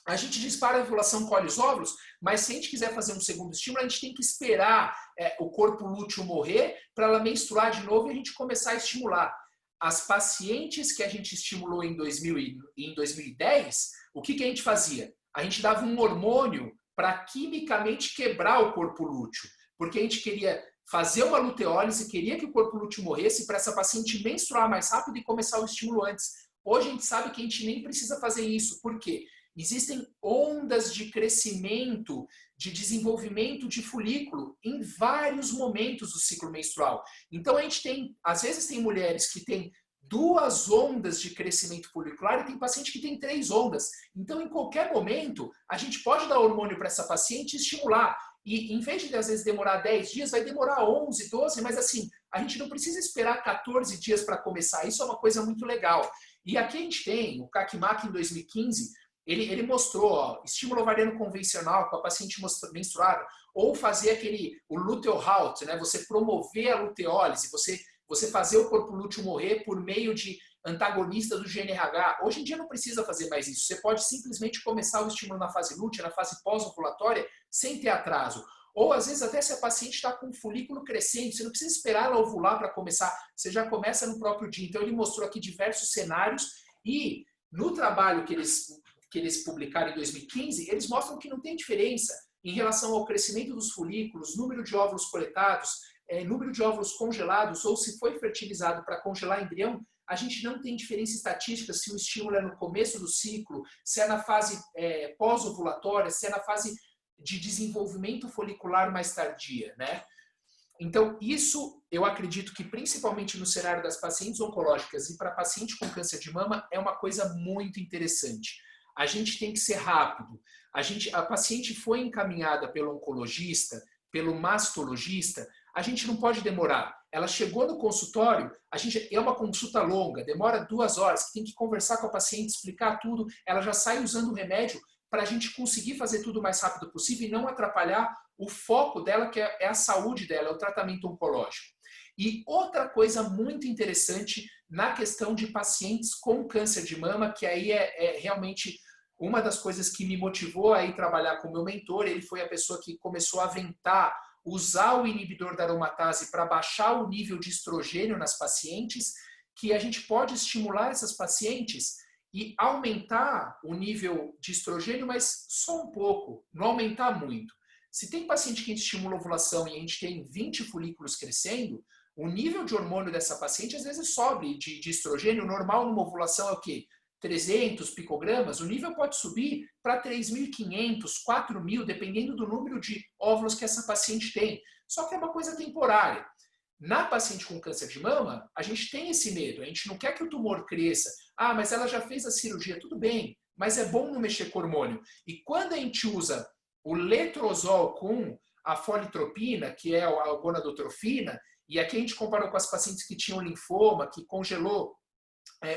a gente dispara a ovulação, colhe os óvulos, mas se a gente quiser fazer um segundo estímulo, a gente tem que esperar o corpo lúteo morrer para ela menstruar de novo e a gente começar a estimular. as pacientes que a gente estimulou em 2010, o que a gente fazia? A gente dava um hormônio para quimicamente quebrar o corpo lúteo, porque a gente queria fazer uma luteólise, queria que o corpo lúteo morresse para essa paciente menstruar mais rápido e começar o estímulo antes. Hoje a gente sabe que a gente nem precisa fazer isso. Por quê? Existem ondas de crescimento, de desenvolvimento de folículo em vários momentos do ciclo menstrual. Então a gente tem, às vezes tem mulheres que têm 2 ondas de crescimento folicular e tem paciente que tem 3 ondas. Então em qualquer momento a gente pode dar hormônio para essa paciente e estimular. E em vez de às vezes demorar 10 dias, vai demorar 11, 12, mas assim, a gente não precisa esperar 14 dias para começar. Isso é uma coisa muito legal. E aqui a gente tem o CACMAC em 2015, ele mostrou, ó, estímulo ovariano convencional com a paciente menstruada, ou fazer o luteal halt, né? Você promover a luteólise, você fazer o corpo lúteo morrer por meio de antagonista do GnRH. Hoje em dia não precisa fazer mais isso. Você pode simplesmente começar o estímulo na fase lútea, na fase pós-ovulatória, sem ter atraso. Ou às vezes até se a paciente está com um folículo crescente, você não precisa esperar ela ovular para começar, você já começa no próprio dia. Então ele mostrou aqui diversos cenários e no trabalho que eles publicaram em 2015, eles mostram que não tem diferença em relação ao crescimento dos folículos, número de óvulos coletados, número de óvulos congelados, ou se foi fertilizado para congelar embrião, a gente não tem diferença estatística se o estímulo é no começo do ciclo, se é na fase pós-ovulatória, se é na fase de desenvolvimento folicular mais tardia, né? Então, isso eu acredito que principalmente no cenário das pacientes oncológicas e para paciente com câncer de mama é uma coisa muito interessante. A gente tem que ser rápido. A paciente foi encaminhada pelo oncologista, pelo mastologista, a gente não pode demorar. Ela chegou no consultório, é uma consulta longa, demora 2 horas, que tem que conversar com a paciente, explicar tudo, ela já sai usando o remédio para a gente conseguir fazer tudo o mais rápido possível e não atrapalhar o foco dela, que é a saúde dela, é o tratamento oncológico. E outra coisa muito interessante na questão de pacientes com câncer de mama, que aí é realmente uma das coisas que me motivou a ir trabalhar com o meu mentor. Ele foi a pessoa que começou a aventar, usar o inibidor da aromatase para baixar o nível de estrogênio nas pacientes, que a gente pode estimular essas pacientes e aumentar o nível de estrogênio, mas só um pouco, não aumentar muito. Se tem paciente que a gente estimula a ovulação e a gente tem 20 folículos crescendo, o nível de hormônio dessa paciente às vezes sobe de estrogênio. O normal numa ovulação é o quê? 300 picogramas. O nível pode subir para 3.500, 4.000, dependendo do número de óvulos que essa paciente tem. Só que é uma coisa temporária. Na paciente com câncer de mama, a gente tem esse medo. A gente não quer que o tumor cresça. Ah, mas ela já fez a cirurgia. Tudo bem, mas é bom não mexer com hormônio. E quando a gente usa o letrozol com a folitropina, que é a gonadotrofina, e aqui a gente comparou com as pacientes que tinham linfoma, que congelou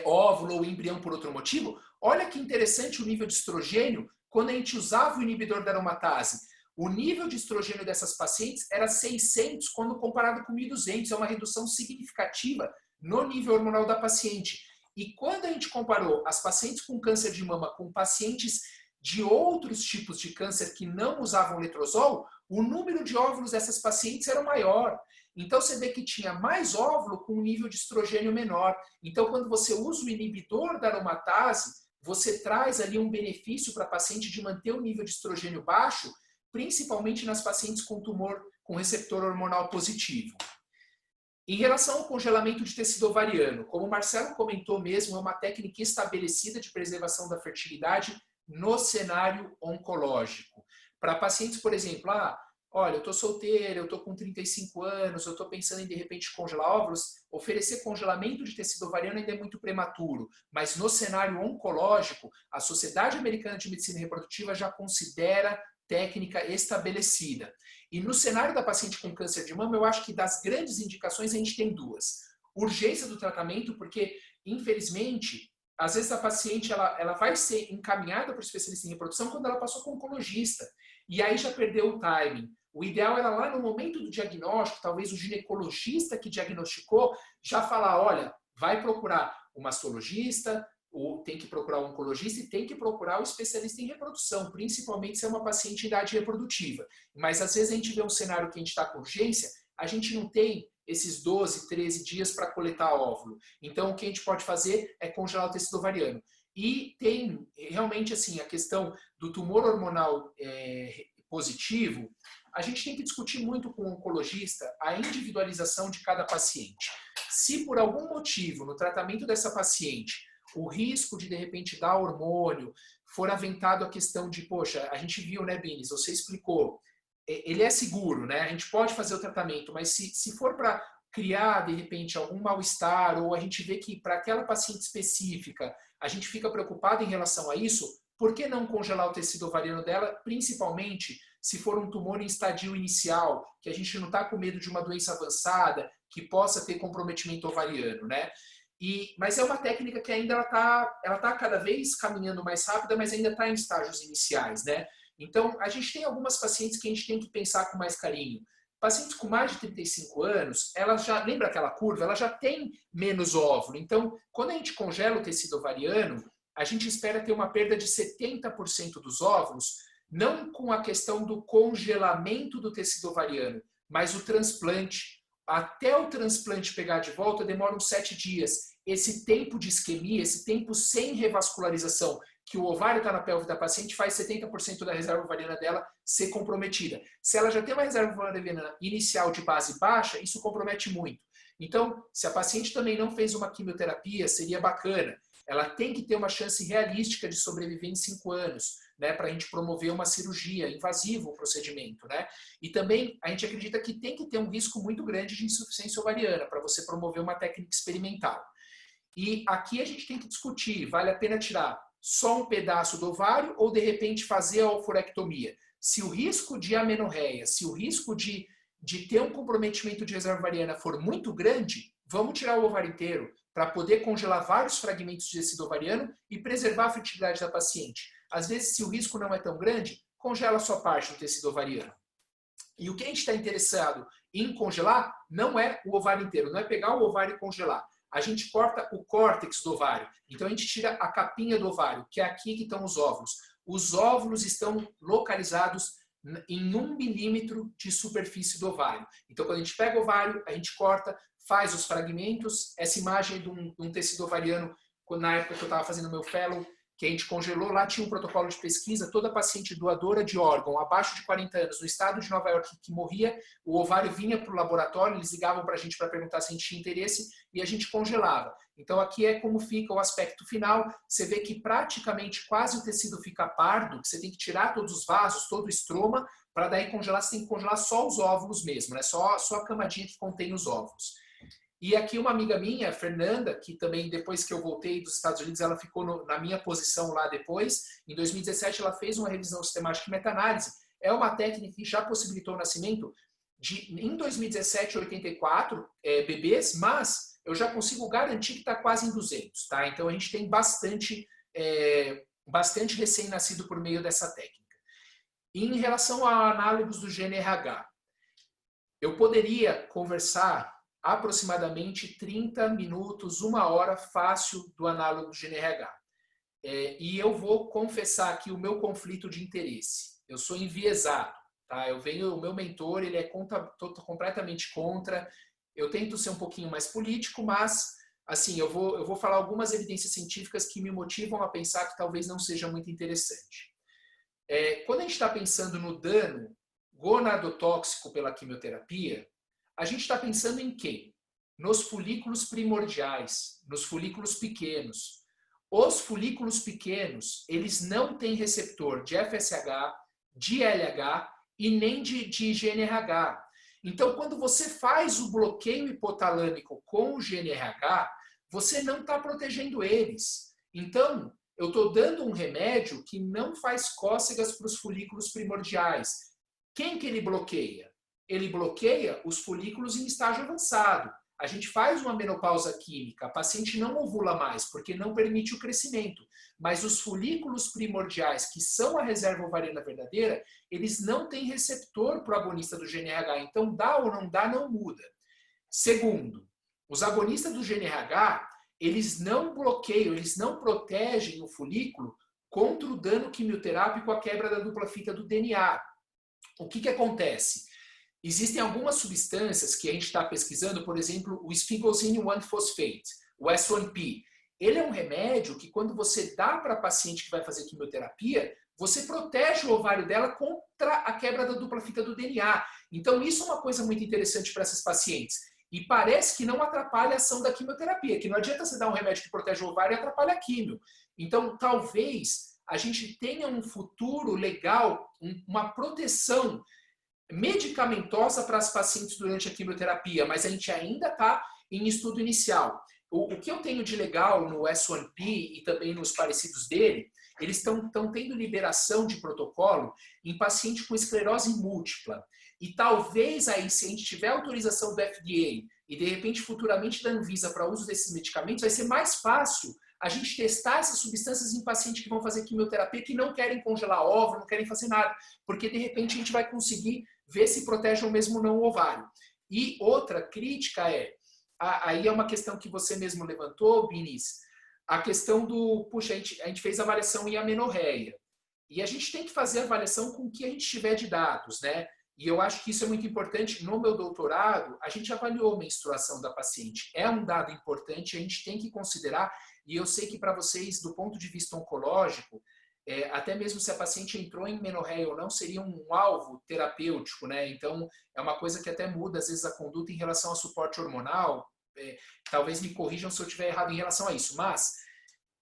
óvulo ou embrião por outro motivo, olha que interessante o nível de estrogênio quando a gente usava o inibidor da aromatase. O nível de estrogênio dessas pacientes era 600 quando comparado com 1.200, é uma redução significativa no nível hormonal da paciente. E quando a gente comparou as pacientes com câncer de mama com pacientes de outros tipos de câncer que não usavam letrozol, o número de óvulos dessas pacientes era maior. Então você vê que tinha mais óvulo com um nível de estrogênio menor. Então quando você usa o inibidor da aromatase, você traz ali um benefício para a paciente de manter o nível de estrogênio baixo, principalmente nas pacientes com tumor com receptor hormonal positivo. Em relação ao congelamento de tecido ovariano, como o Marcelo comentou mesmo, é uma técnica estabelecida de preservação da fertilidade no cenário oncológico. Para pacientes, por exemplo, olha, eu estou solteira, eu estou com 35 anos, eu estou pensando em, de repente, congelar óvulos, oferecer congelamento de tecido ovariano ainda é muito prematuro, mas no cenário oncológico, a Sociedade Americana de Medicina Reprodutiva já considera técnica estabelecida. E no cenário da paciente com câncer de mama, eu acho que das grandes indicações a gente tem 2. Urgência do tratamento, porque, infelizmente, às vezes a paciente ela vai ser encaminhada para o especialista em reprodução quando ela passou com o oncologista. E aí já perdeu o timing. O ideal era lá no momento do diagnóstico, talvez o ginecologista que diagnosticou já falar, olha, vai procurar o mastologista, ou tem que procurar o oncologista e tem que procurar o especialista em reprodução, principalmente se é uma paciente em idade reprodutiva. Mas às vezes a gente vê um cenário que a gente está com urgência, a gente não tem esses 12, 13 dias para coletar óvulo. Então, o que a gente pode fazer é congelar o tecido ovariano. E tem realmente assim a questão do tumor hormonal positivo. A gente tem que discutir muito com o oncologista a individualização de cada paciente. Se por algum motivo no tratamento dessa paciente o risco de repente dar hormônio for aventado a questão de, poxa, a gente viu, né, Bines, você explicou, ele é seguro, né? A gente pode fazer o tratamento, mas se for para criar, de repente, algum mal-estar, ou a gente vê que para aquela paciente específica a gente fica preocupado em relação a isso, por que não congelar o tecido ovariano dela, principalmente se for um tumor em estadio inicial, que a gente não está com medo de uma doença avançada, que possa ter comprometimento ovariano, né? Mas é uma técnica que ainda ela tá cada vez caminhando mais rápida, mas ainda está em estágios iniciais, né? Então, a gente tem algumas pacientes que a gente tem que pensar com mais carinho. Pacientes com mais de 35 anos, ela já, lembra aquela curva? Ela já tem menos óvulo. Então, quando a gente congela o tecido ovariano, a gente espera ter uma perda de 70% dos óvulos, não com a questão do congelamento do tecido ovariano, mas o transplante. Até o transplante pegar de volta demora uns 7 dias. Esse tempo de isquemia, esse tempo sem revascularização, que o ovário está na pelve da paciente, faz 70% da reserva ovariana dela ser comprometida. Se ela já tem uma reserva ovariana inicial de base baixa, isso compromete muito. Então, se a paciente também não fez uma quimioterapia, seria bacana. Ela tem que ter uma chance realística de sobreviver em 5 anos, né, para a gente promover uma cirurgia, invasivo o procedimento, né? E também a gente acredita que tem que ter um risco muito grande de insuficiência ovariana para você promover uma técnica experimental. E aqui a gente tem que discutir, vale a pena tirar só um pedaço do ovário ou de repente fazer a oforectomia? Se o risco de amenorreia, se o risco de ter um comprometimento de reserva ovariana for muito grande, vamos tirar o ovário inteiro para poder congelar vários fragmentos de tecido ovariano e preservar a fertilidade da paciente. Às vezes, se o risco não é tão grande, congela só parte do tecido ovariano. E o que a gente está interessado em congelar não é o ovário inteiro, não é pegar o ovário e congelar. A gente corta o córtex do ovário. Então, a gente tira a capinha do ovário, que é aqui que estão os óvulos. Os óvulos estão localizados em 1 milímetro de superfície do ovário. Então, quando a gente pega o ovário, a gente corta, faz os fragmentos. Essa imagem de um tecido ovariano, na época que eu estava fazendo meu fellow, que a gente congelou, lá tinha um protocolo de pesquisa, toda paciente doadora de órgão abaixo de 40 anos, no estado de Nova York, que morria, o ovário vinha para o laboratório, eles ligavam para a gente para perguntar se a gente tinha interesse e a gente congelava. Então aqui é como fica o aspecto final, você vê que praticamente quase o tecido fica pardo, que você tem que tirar todos os vasos, todo o estroma, para daí congelar, você tem que congelar só os óvulos mesmo, né? Só a camadinha que contém os óvulos. E aqui uma amiga minha, Fernanda, que também depois que eu voltei dos Estados Unidos, ela ficou na minha posição lá depois. Em 2017 ela fez uma revisão sistemática e meta-análise. É uma técnica que já possibilitou o nascimento de, em 2017, 84 bebês, mas eu já consigo garantir que está quase em 200. Tá? Então a gente tem bastante recém-nascido por meio dessa técnica. E em relação a análogos do GNRH, eu poderia conversar aproximadamente 30 minutos, 1 hora fácil do análogo do GNRH. E eu vou confessar aqui o meu conflito de interesse. Eu sou enviesado, tá? O meu mentor, ele é completamente contra. Eu tento ser um pouquinho mais político, mas assim, eu vou falar algumas evidências científicas que me motivam a pensar que talvez não seja muito interessante. Quando a gente está pensando no dano gonadotóxico pela quimioterapia, a gente está pensando em quê? Nos folículos primordiais, nos folículos pequenos. Os folículos pequenos, eles não têm receptor de FSH, de LH e nem de GNRH. Então, quando você faz o bloqueio hipotalâmico com o GNRH, você não está protegendo eles. Então, eu estou dando um remédio que não faz cócegas para os folículos primordiais. Quem que ele bloqueia? Ele bloqueia os folículos em estágio avançado. A gente faz uma menopausa química, a paciente não ovula mais, porque não permite o crescimento. Mas os folículos primordiais, que são a reserva ovariana verdadeira, eles não têm receptor para o agonista do GNRH. Então, dá ou não dá, não muda. Segundo, os agonistas do GNRH, eles não bloqueiam, eles não protegem o folículo contra o dano quimioterápico, a quebra da dupla fita do DNA. O que acontece? Existem algumas substâncias que a gente está pesquisando, por exemplo, o sphingosine 1-phosphate, o S1P. Ele é um remédio que, quando você dá para a paciente que vai fazer quimioterapia, você protege o ovário dela contra a quebra da dupla fita do DNA. Então, isso é uma coisa muito interessante para essas pacientes. E parece que não atrapalha a ação da quimioterapia, que não adianta você dar um remédio que protege o ovário e atrapalha a quimio. Então, talvez a gente tenha um futuro legal, uma proteção medicamentosa para as pacientes durante a quimioterapia, mas a gente ainda está em estudo inicial. O que eu tenho de legal no S1P e também nos parecidos dele, eles estão tendo liberação de protocolo em paciente com esclerose múltipla. E talvez aí, se a gente tiver autorização do FDA e de repente futuramente da Anvisa para uso desses medicamentos, vai ser mais fácil a gente testar essas substâncias em pacientes que vão fazer quimioterapia, que não querem congelar óvulo, não querem fazer nada, porque de repente a gente vai conseguir ver se protege ou mesmo não o ovário. E outra crítica aí é uma questão que você mesmo levantou, Binis, a questão do, puxa, a gente fez avaliação em amenorreia, e a gente tem que fazer a avaliação com o que a gente tiver de dados, né? E eu acho que isso é muito importante. No meu doutorado, a gente avaliou a menstruação da paciente. É um dado importante, a gente tem que considerar, e eu sei que para vocês, do ponto de vista oncológico, até mesmo se a paciente entrou em menorreia ou não, seria um alvo terapêutico, né? Então, é uma coisa que até muda, às vezes, a conduta em relação ao suporte hormonal. Talvez me corrijam se eu estiver errado em relação a isso, mas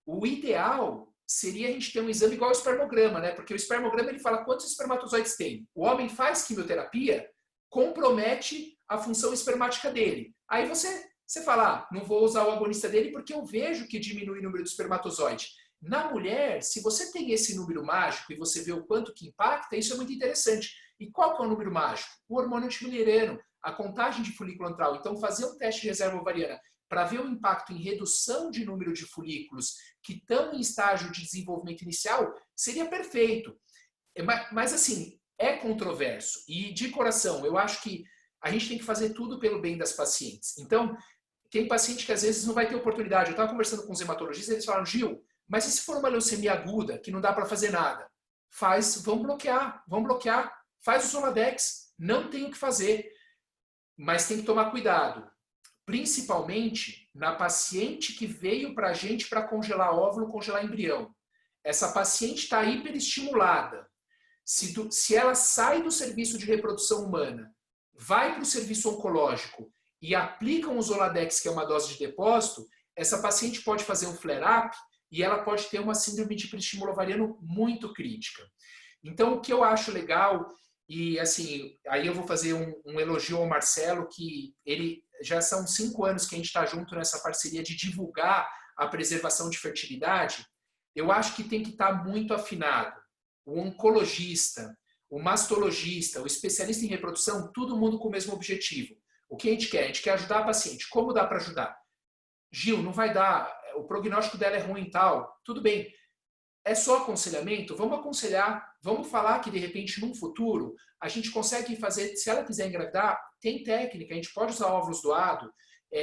o ideal seria a gente ter um exame igual ao espermograma, né? Porque o espermograma ele fala quantos espermatozoides tem. O homem faz quimioterapia, compromete a função espermática dele. Aí você fala, não vou usar o agonista dele porque eu vejo que diminui o número de espermatozoide. Na mulher, se você tem esse número mágico e você vê o quanto que impacta, isso é muito interessante. E qual que é o número mágico? O hormônio antimileriano, a contagem de folículo antral. Então, fazer um teste de reserva ovariana para ver o impacto em redução de número de folículos que estão em estágio de desenvolvimento inicial seria perfeito. Mas assim, é controverso. E de coração, eu acho que a gente tem que fazer tudo pelo bem das pacientes. Então, tem paciente que às vezes não vai ter oportunidade. Eu estava conversando com os hematologistas, eles falaram, Gil, mas e se for uma leucemia aguda, que não dá para fazer nada? Vamos bloquear. Faz o Zoladex, não tem o que fazer. Mas tem que tomar cuidado. Principalmente na paciente que veio para a gente para congelar óvulo, congelar embrião. Essa paciente está hiperestimulada. Se ela sai do serviço de reprodução humana, vai para o serviço oncológico e aplica um Zoladex, que é uma dose de depósito, essa paciente pode fazer um flare-up e ela pode ter uma síndrome de hiperestímulo ovariano muito crítica. Então, o que eu acho legal, e assim, aí eu vou fazer um elogio ao Marcelo, que ele já são 5 anos que a gente está junto nessa parceria de divulgar a preservação de fertilidade. Eu acho que tem que estar muito afinado. O oncologista, o mastologista, o especialista em reprodução, todo mundo com o mesmo objetivo. O que a gente quer? A gente quer ajudar a paciente. Como dá para ajudar? Gil, não vai dar, o prognóstico dela é ruim e tal. Tudo bem. É só aconselhamento? Vamos aconselhar, vamos falar que de repente num futuro a gente consegue fazer, se ela quiser engravidar, tem técnica, a gente pode usar óvulos doados.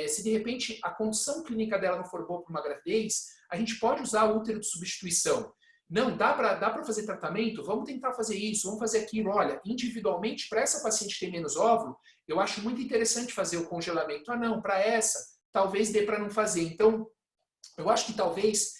Se de repente a condição clínica dela não for boa para uma gravidez, a gente pode usar o útero de substituição. Não, dá para fazer tratamento? Vamos tentar fazer isso, vamos fazer aquilo. Olha, individualmente, para essa paciente que tem menos óvulo, eu acho muito interessante fazer o congelamento. Ah, não, para essa, talvez dê para não fazer. Então, eu acho que talvez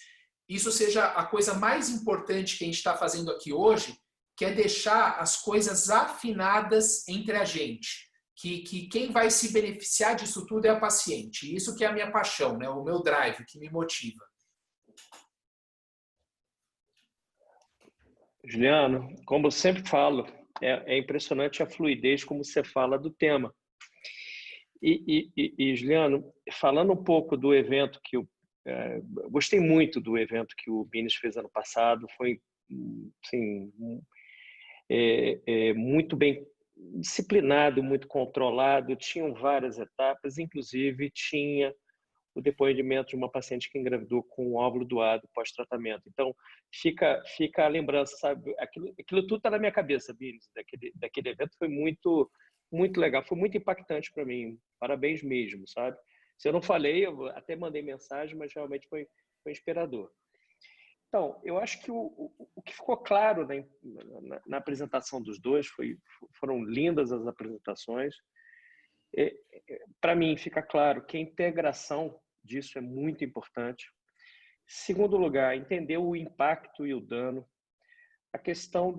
isso seja a coisa mais importante que a gente está fazendo aqui hoje, que é deixar as coisas afinadas entre a gente. Que quem vai se beneficiar disso tudo é a paciente. Isso que é a minha paixão, né? O meu drive, que me motiva. Juliano, como eu sempre falo, é impressionante a fluidez como você fala do tema. E Juliano, falando um pouco do evento que eu gostei muito do evento que o Binis fez ano passado, foi assim, muito bem disciplinado, muito controlado, tinham várias etapas, inclusive tinha o depoimento de uma paciente que engravidou com um óvulo doado pós-tratamento. Então, fica a lembrança, sabe? Aquilo tudo está na minha cabeça, Binis, daquele evento. Foi muito legal, foi muito impactante para mim. Parabéns mesmo, sabe? Se eu não falei, eu até mandei mensagem, mas realmente foi inspirador. Então, eu acho que o que ficou claro na apresentação dos dois foram lindas as apresentações. Para mim, fica claro que a integração disso é muito importante. Segundo lugar, entender o impacto e o dano. A questão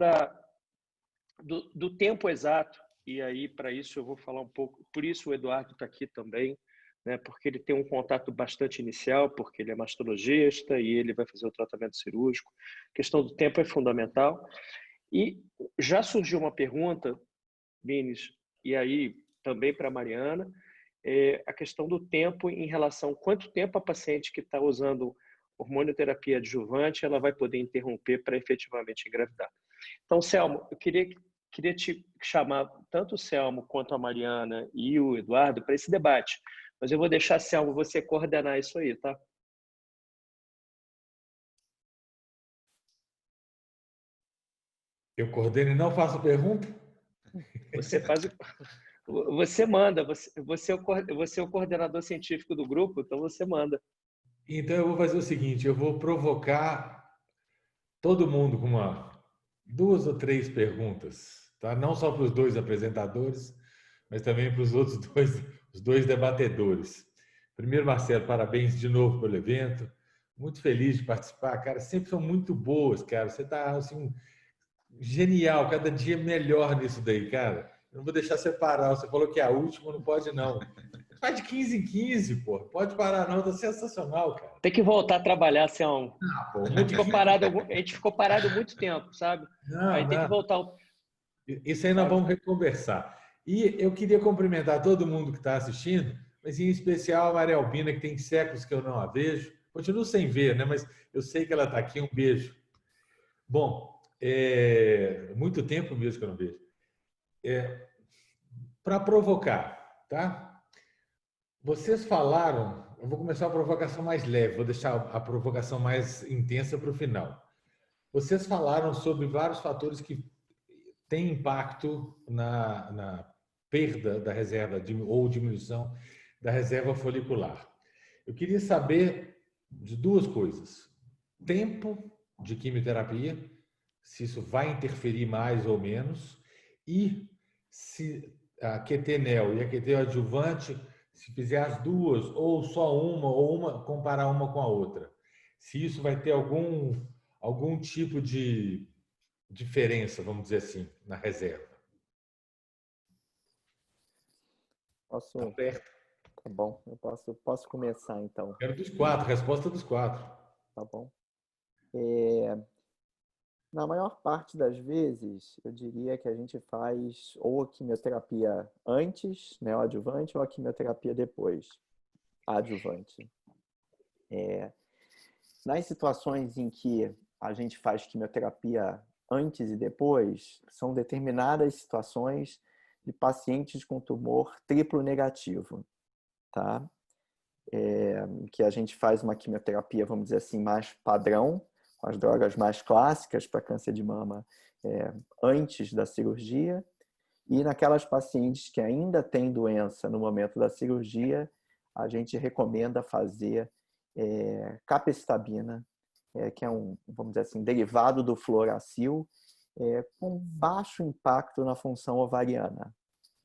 do tempo exato, e aí, para isso, eu vou falar um pouco. Por isso, o Eduardo está aqui também, né, porque ele tem um contato bastante inicial, porque ele é mastologista e ele vai fazer o tratamento cirúrgico. A questão do tempo é fundamental. E já surgiu uma pergunta, Bines, e aí também para a Mariana, a questão do tempo em relação a quanto tempo a paciente que está usando hormonioterapia adjuvante ela vai poder interromper para efetivamente engravidar. Então, Selmo, eu queria te chamar tanto o Selmo quanto a Mariana e o Eduardo para esse debate. Mas eu vou deixar, Selmo, você coordenar isso aí, tá? Eu coordeno e não faço pergunta? Você faz você manda, você é o coordenador científico do grupo, então você manda. Então eu vou fazer o seguinte, eu vou provocar todo mundo com duas ou três perguntas, tá? Não só para os dois apresentadores, mas também para os outros os dois debatedores. Primeiro, Marcelo, parabéns de novo pelo evento. Muito feliz de participar, cara. Sempre são muito boas, cara. Você está assim, genial, cada dia melhor nisso daí, cara. Eu não vou deixar você parar. Você falou que é a última, não pode não. Faz de 15 em 15, pô. Pode parar não, tá sensacional, cara. Tem que voltar a trabalhar, Selmo. Pô, A gente ficou parado muito tempo, sabe? Aí não, tem que não. voltar. Isso aí nós vamos reconversar. E eu queria cumprimentar todo mundo que está assistindo, mas em especial a Maria Albina, que tem séculos que eu não a vejo. Continuo sem ver, né? Mas eu sei que ela está aqui. Um beijo. Bom, muito tempo mesmo que eu não vejo. Para provocar, tá? Vocês falaram, eu vou começar a provocação mais leve, vou deixar a provocação mais intensa para o final. Vocês falaram sobre vários fatores que têm impacto na perda da reserva ou diminuição da reserva folicular. Eu queria saber de duas coisas. Tempo de quimioterapia, se isso vai interferir mais ou menos, e se a QT-NEL e a QT adjuvante, se fizer as duas, ou só uma, ou comparar uma com a outra. Se isso vai ter algum tipo de diferença, vamos dizer assim, na reserva. Posso? Aperta. Tá bom, eu posso começar então. Quero dos quatro, resposta dos quatro. Tá bom. Na maior parte das vezes, eu diria que a gente faz ou a quimioterapia antes, neoadjuvante, ou a quimioterapia depois, adjuvante. Nas situações em que a gente faz quimioterapia antes e depois, são determinadas situações de pacientes com tumor triplo negativo, tá? Que a gente faz uma quimioterapia, vamos dizer assim, mais padrão, com as drogas mais clássicas para câncer de mama antes da cirurgia, e naquelas pacientes que ainda têm doença no momento da cirurgia, a gente recomenda fazer capecitabina, que é vamos dizer assim, derivado do fluoracil, com baixo impacto na função ovariana,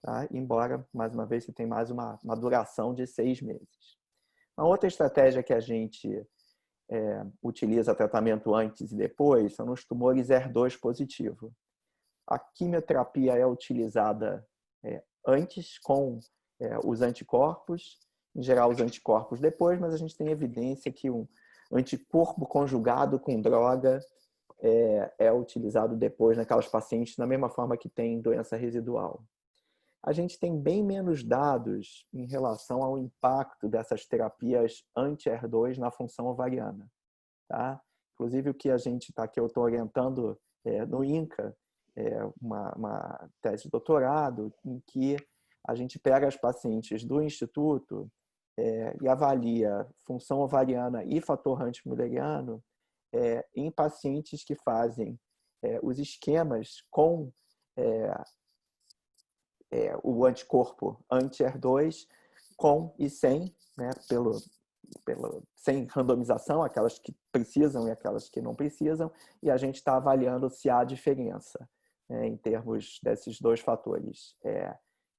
tá? Embora, mais uma vez, você tem mais uma duração de 6 meses. Uma outra estratégia que a gente utiliza tratamento antes e depois são nos tumores HER2 positivo. A quimioterapia é utilizada antes com os anticorpos, em geral os anticorpos depois, mas a gente tem evidência que um anticorpo conjugado com droga é utilizado depois naquelas pacientes da mesma forma que tem doença residual. A gente tem bem menos dados em relação ao impacto dessas terapias anti-HER2 na função ovariana, tá? Inclusive, o que a gente está aqui, eu estou orientando no INCA, uma tese de doutorado, em que a gente pega as pacientes do instituto e avalia função ovariana e fator antimülleriano em pacientes que fazem os esquemas com o anticorpo anti-HER2 com e sem, né, sem randomização, aquelas que precisam e aquelas que não precisam, e a gente está avaliando se há diferença em termos desses dois fatores.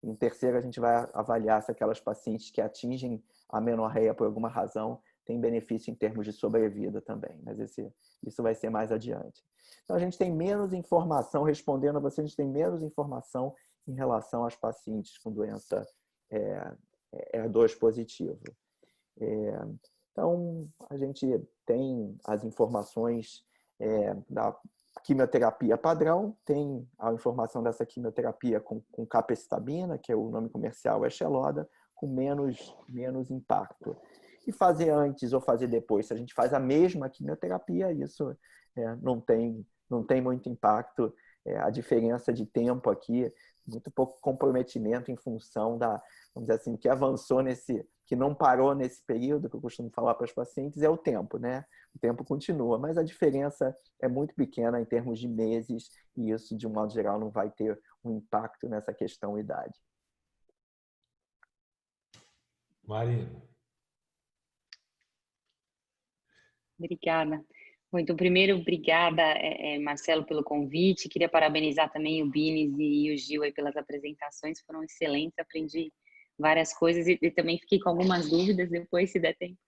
Em terceiro, a gente vai avaliar se aquelas pacientes que atingem a amenorreia por alguma razão têm benefício em termos de sobrevida também, mas isso vai ser mais adiante. Então, a gente tem menos informação, respondendo a você, a gente tem menos informação em relação aos pacientes com doença ER2 positivo. Então, a gente tem as informações da quimioterapia padrão, tem a informação dessa quimioterapia com capecitabina, que é o nome comercial, é Xeloda, com menos impacto. E fazer antes ou fazer depois, se a gente faz a mesma quimioterapia, isso não tem muito impacto. A diferença de tempo aqui, muito pouco comprometimento em função vamos dizer assim, que avançou que não parou nesse período, que eu costumo falar para os pacientes, é o tempo, né? O tempo continua, mas a diferença é muito pequena em termos de meses e isso, de um modo geral, não vai ter um impacto nessa questão idade. Marina. Obrigada. Muito, primeiro, obrigada, Marcelo, pelo convite. Queria parabenizar também o Bines e o Gil aí pelas apresentações, foram excelentes, aprendi várias coisas e também fiquei com algumas dúvidas depois, se der tempo.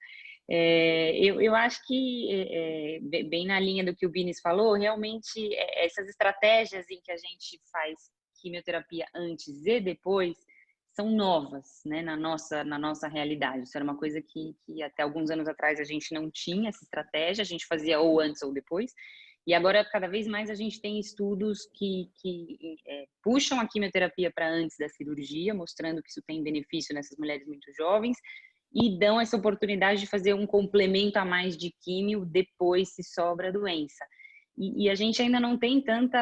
Eu acho que, bem na linha do que o Bines falou, realmente essas estratégias em que a gente faz quimioterapia antes e depois são novas, né, na nossa realidade. Isso era uma coisa que até alguns anos atrás a gente não tinha essa estratégia, a gente fazia ou antes ou depois, e agora cada vez mais a gente tem estudos que puxam a quimioterapia para antes da cirurgia, mostrando que isso tem benefício nessas mulheres muito jovens, e dão essa oportunidade de fazer um complemento a mais de químio depois se sobra a doença. E a gente ainda não tem tanta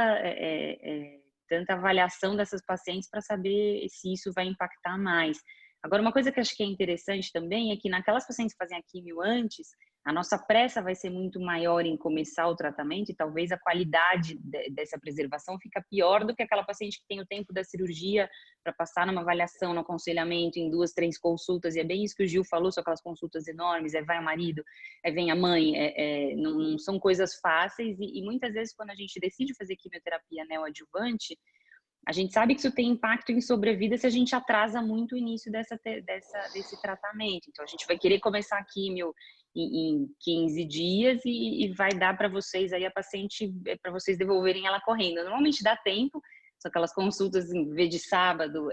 avaliação dessas pacientes para saber se isso vai impactar mais. Agora, uma coisa que acho que é interessante também é que naquelas pacientes que fazem a quimio antes, a nossa pressa vai ser muito maior em começar o tratamento e talvez a qualidade dessa preservação fica pior do que aquela paciente que tem o tempo da cirurgia para passar numa avaliação, no aconselhamento, em 2, 3 consultas, e é bem isso que o Gil falou, são aquelas consultas enormes, vai o marido, vem a mãe, não são coisas fáceis e muitas vezes quando a gente decide fazer quimioterapia neoadjuvante, a gente sabe que isso tem impacto em sobrevida se a gente atrasa muito o início desse tratamento. Então, a gente vai querer começar a quimio em 15 dias e vai dar para vocês aí a paciente, para vocês devolverem ela correndo. Normalmente dá tempo, são aquelas consultas em vez de sábado,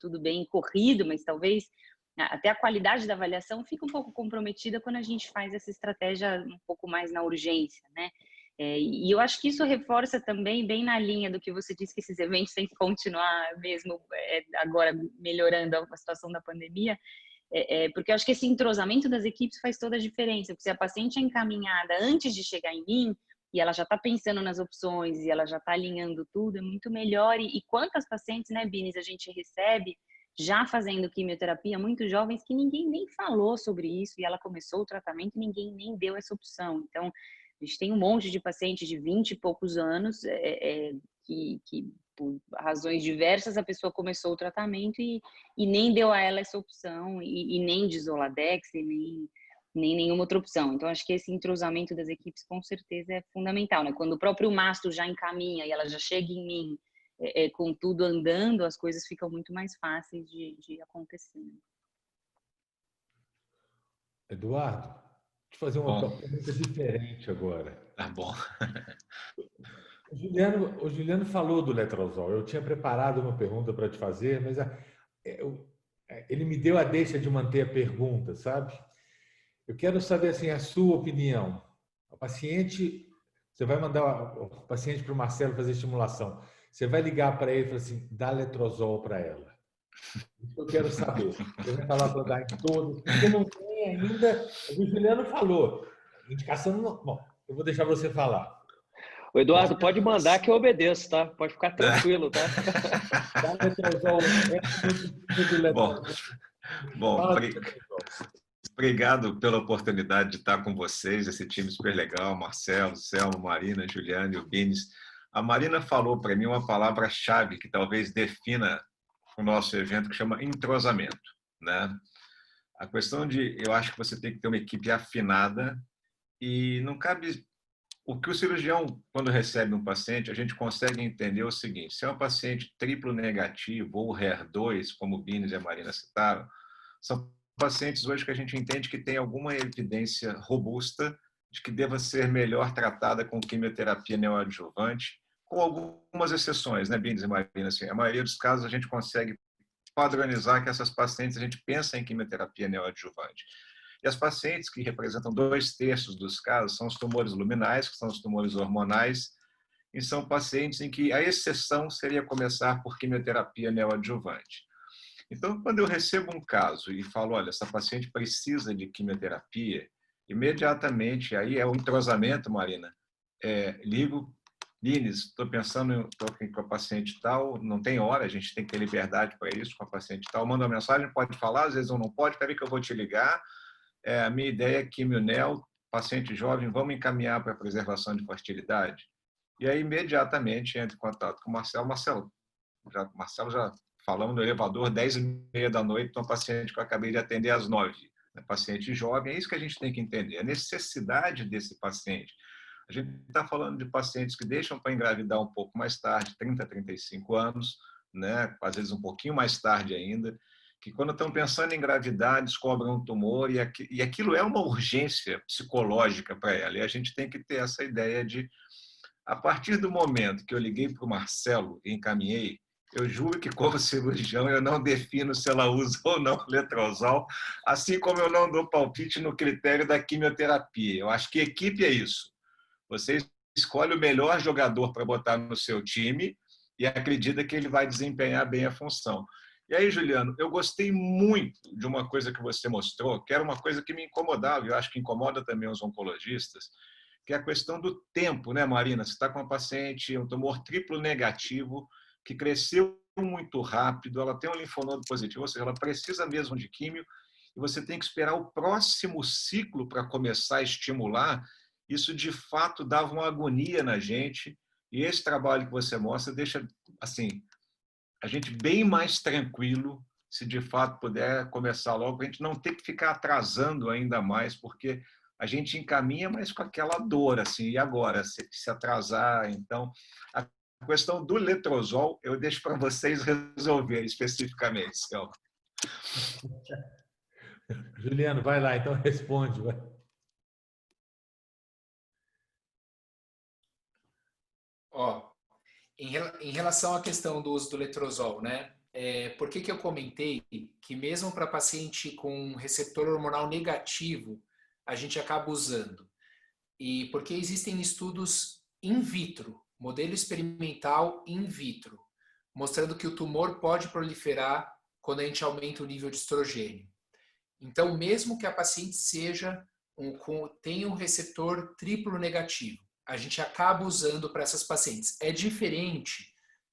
tudo bem corrido, mas talvez até a qualidade da avaliação fica um pouco comprometida quando a gente faz essa estratégia um pouco mais na urgência, né? E eu acho que isso reforça também, bem na linha do que você disse, que esses eventos têm que continuar mesmo agora melhorando a situação da pandemia, porque eu acho que esse entrosamento das equipes faz toda a diferença, porque se a paciente é encaminhada antes de chegar em mim, e ela já está pensando nas opções, e ela já está alinhando tudo, é muito melhor. E quantas pacientes, né, Bines, a gente recebe já fazendo quimioterapia, muito jovens, que ninguém nem falou sobre isso, e ela começou o tratamento e ninguém nem deu essa opção. Então, a gente tem um monte de pacientes de 20 e poucos anos que por razões diversas, a pessoa começou o tratamento e nem deu a ela essa opção, e nem de Zoladex, e nem nenhuma outra opção. Então, acho que esse entrosamento das equipes, com certeza, é fundamental, né? Quando o próprio mastro já encaminha e ela já chega em mim com tudo andando, as coisas ficam muito mais fáceis de acontecer. Eduardo, te fazer uma pergunta diferente agora. Tá bom. O Juliano falou do letrozol. Eu tinha preparado uma pergunta para te fazer, mas ele me deu a deixa de manter a pergunta, sabe? Eu quero saber assim, a sua opinião. A paciente, você vai mandar o paciente para o Marcelo fazer estimulação. Você vai ligar para ele e falar assim, dá letrozol para ela. Isso que eu quero saber. Você vai falar para dar em todos, porque não tem ainda. O Juliano falou. Indicação não. Bom, eu vou deixar você falar. O Eduardo, pode mandar que eu obedeço, tá? Pode ficar tranquilo, tá? Dá letrozol. Bom, obrigado pela oportunidade de estar com vocês, esse time super legal, Marcelo, Selmo, Marina, Juliano e o Bines. A Marina falou para mim uma palavra-chave que talvez defina o nosso evento, que chama entrosamento, né? A questão de, eu acho que você tem que ter uma equipe afinada e não cabe. O que o cirurgião, quando recebe um paciente, a gente consegue entender o seguinte: se é um paciente triplo negativo ou HER2, como o Bines e a Marina citaram, são pacientes hoje que a gente entende que tem alguma evidência robusta de que deva ser melhor tratada com quimioterapia neoadjuvante, com algumas exceções, né, Bines e Marina? Assim, a maioria dos casos a gente consegue padronizar que essas pacientes a gente pensa em quimioterapia neoadjuvante. E as pacientes que representam 2/3 dos casos são os tumores luminais, que são os tumores hormonais, e são pacientes em que a exceção seria começar por quimioterapia neoadjuvante. Então, quando eu recebo um caso e falo, olha, essa paciente precisa de quimioterapia, imediatamente, aí é o entrosamento, Marina, ligo, Lines, estou pensando, estou com a paciente tal, não tem hora, a gente tem que ter liberdade para isso com a paciente tal, manda uma mensagem, pode falar, às vezes eu não pode, espera aí que eu vou te ligar, a minha ideia é quimio-neo, paciente jovem, vamos encaminhar para a preservação de fertilidade? E aí, imediatamente, entro em contato com o Marcelo. Marcelo já falamos no elevador, 10h30 da noite, uma paciente que eu acabei de atender às 9h. Paciente jovem, é isso que a gente tem que entender, a necessidade desse paciente. A gente está falando de pacientes que deixam para engravidar um pouco mais tarde, 30, 35 anos, né? Às vezes um pouquinho mais tarde ainda, que quando estão pensando em engravidar, descobrem um tumor e aquilo é uma urgência psicológica para ela. E a gente tem que ter essa ideia de, a partir do momento que eu liguei para o Marcelo e encaminhei, eu juro que, como cirurgião, eu não defino se ela usa ou não letrozol, assim como eu não dou palpite no critério da quimioterapia. Eu acho que equipe é isso. Você escolhe o melhor jogador para botar no seu time e acredita que ele vai desempenhar bem a função. E aí, Juliano, eu gostei muito de uma coisa que você mostrou, que era uma coisa que me incomodava, eu acho que incomoda também os oncologistas, que é a questão do tempo, né, Marina? Você está com uma paciente, um tumor triplo negativo, que cresceu muito rápido, ela tem um linfonodo positivo, ou seja, ela precisa mesmo de químio, e você tem que esperar o próximo ciclo para começar a estimular. Isso, de fato, dava uma agonia na gente, e esse trabalho que você mostra deixa, assim, a gente bem mais tranquilo, se de fato puder começar logo, para a gente não ter que ficar atrasando ainda mais, porque a gente encaminha, mas com aquela dor, assim, e agora, se atrasar, então... A questão do letrozol, eu deixo para vocês resolverem especificamente, Selma. Juliano, vai lá, então responde. Vai. Ó, em relação à questão do uso do letrozol, né? Por que eu comentei que mesmo para paciente com receptor hormonal negativo, a gente acaba usando? E porque existem estudos in vitro, modelo experimental in vitro, mostrando que o tumor pode proliferar quando a gente aumenta o nível de estrogênio. Então, mesmo que a paciente tenha um receptor triplo negativo, a gente acaba usando para essas pacientes. É diferente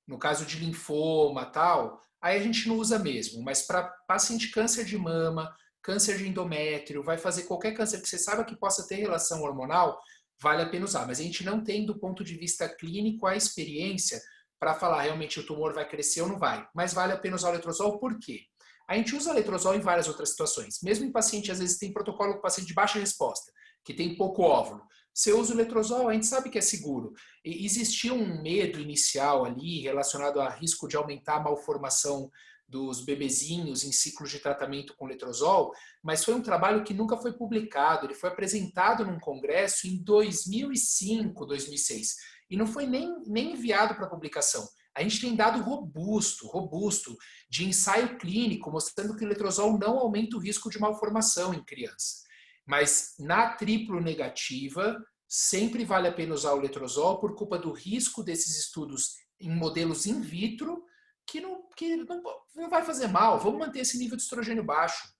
no caso de linfoma, tal, aí a gente não usa mesmo, mas para paciente câncer de mama, câncer de endométrio, vai fazer qualquer câncer que você saiba que possa ter relação hormonal, vale a pena usar. Mas a gente não tem, do ponto de vista clínico, a experiência para falar realmente o tumor vai crescer ou não vai. Mas vale a pena usar o letrozol, por quê? A gente usa letrozol em várias outras situações. Mesmo em paciente, às vezes tem protocolo com paciente de baixa resposta, que tem pouco óvulo. Você usa o letrozol, a gente sabe que é seguro. E existia um medo inicial ali relacionado a risco de aumentar a malformação dos bebezinhos em ciclos de tratamento com letrozol, mas foi um trabalho que nunca foi publicado. Ele foi apresentado num congresso em 2005, 2006, e não foi nem enviado para publicação. A gente tem dado robusto, de ensaio clínico, mostrando que o letrozol não aumenta o risco de malformação em criança. Mas na triplo negativa, sempre vale a pena usar o letrozol por culpa do risco desses estudos em modelos in vitro, que não vai fazer mal. Vamos manter esse nível de estrogênio baixo.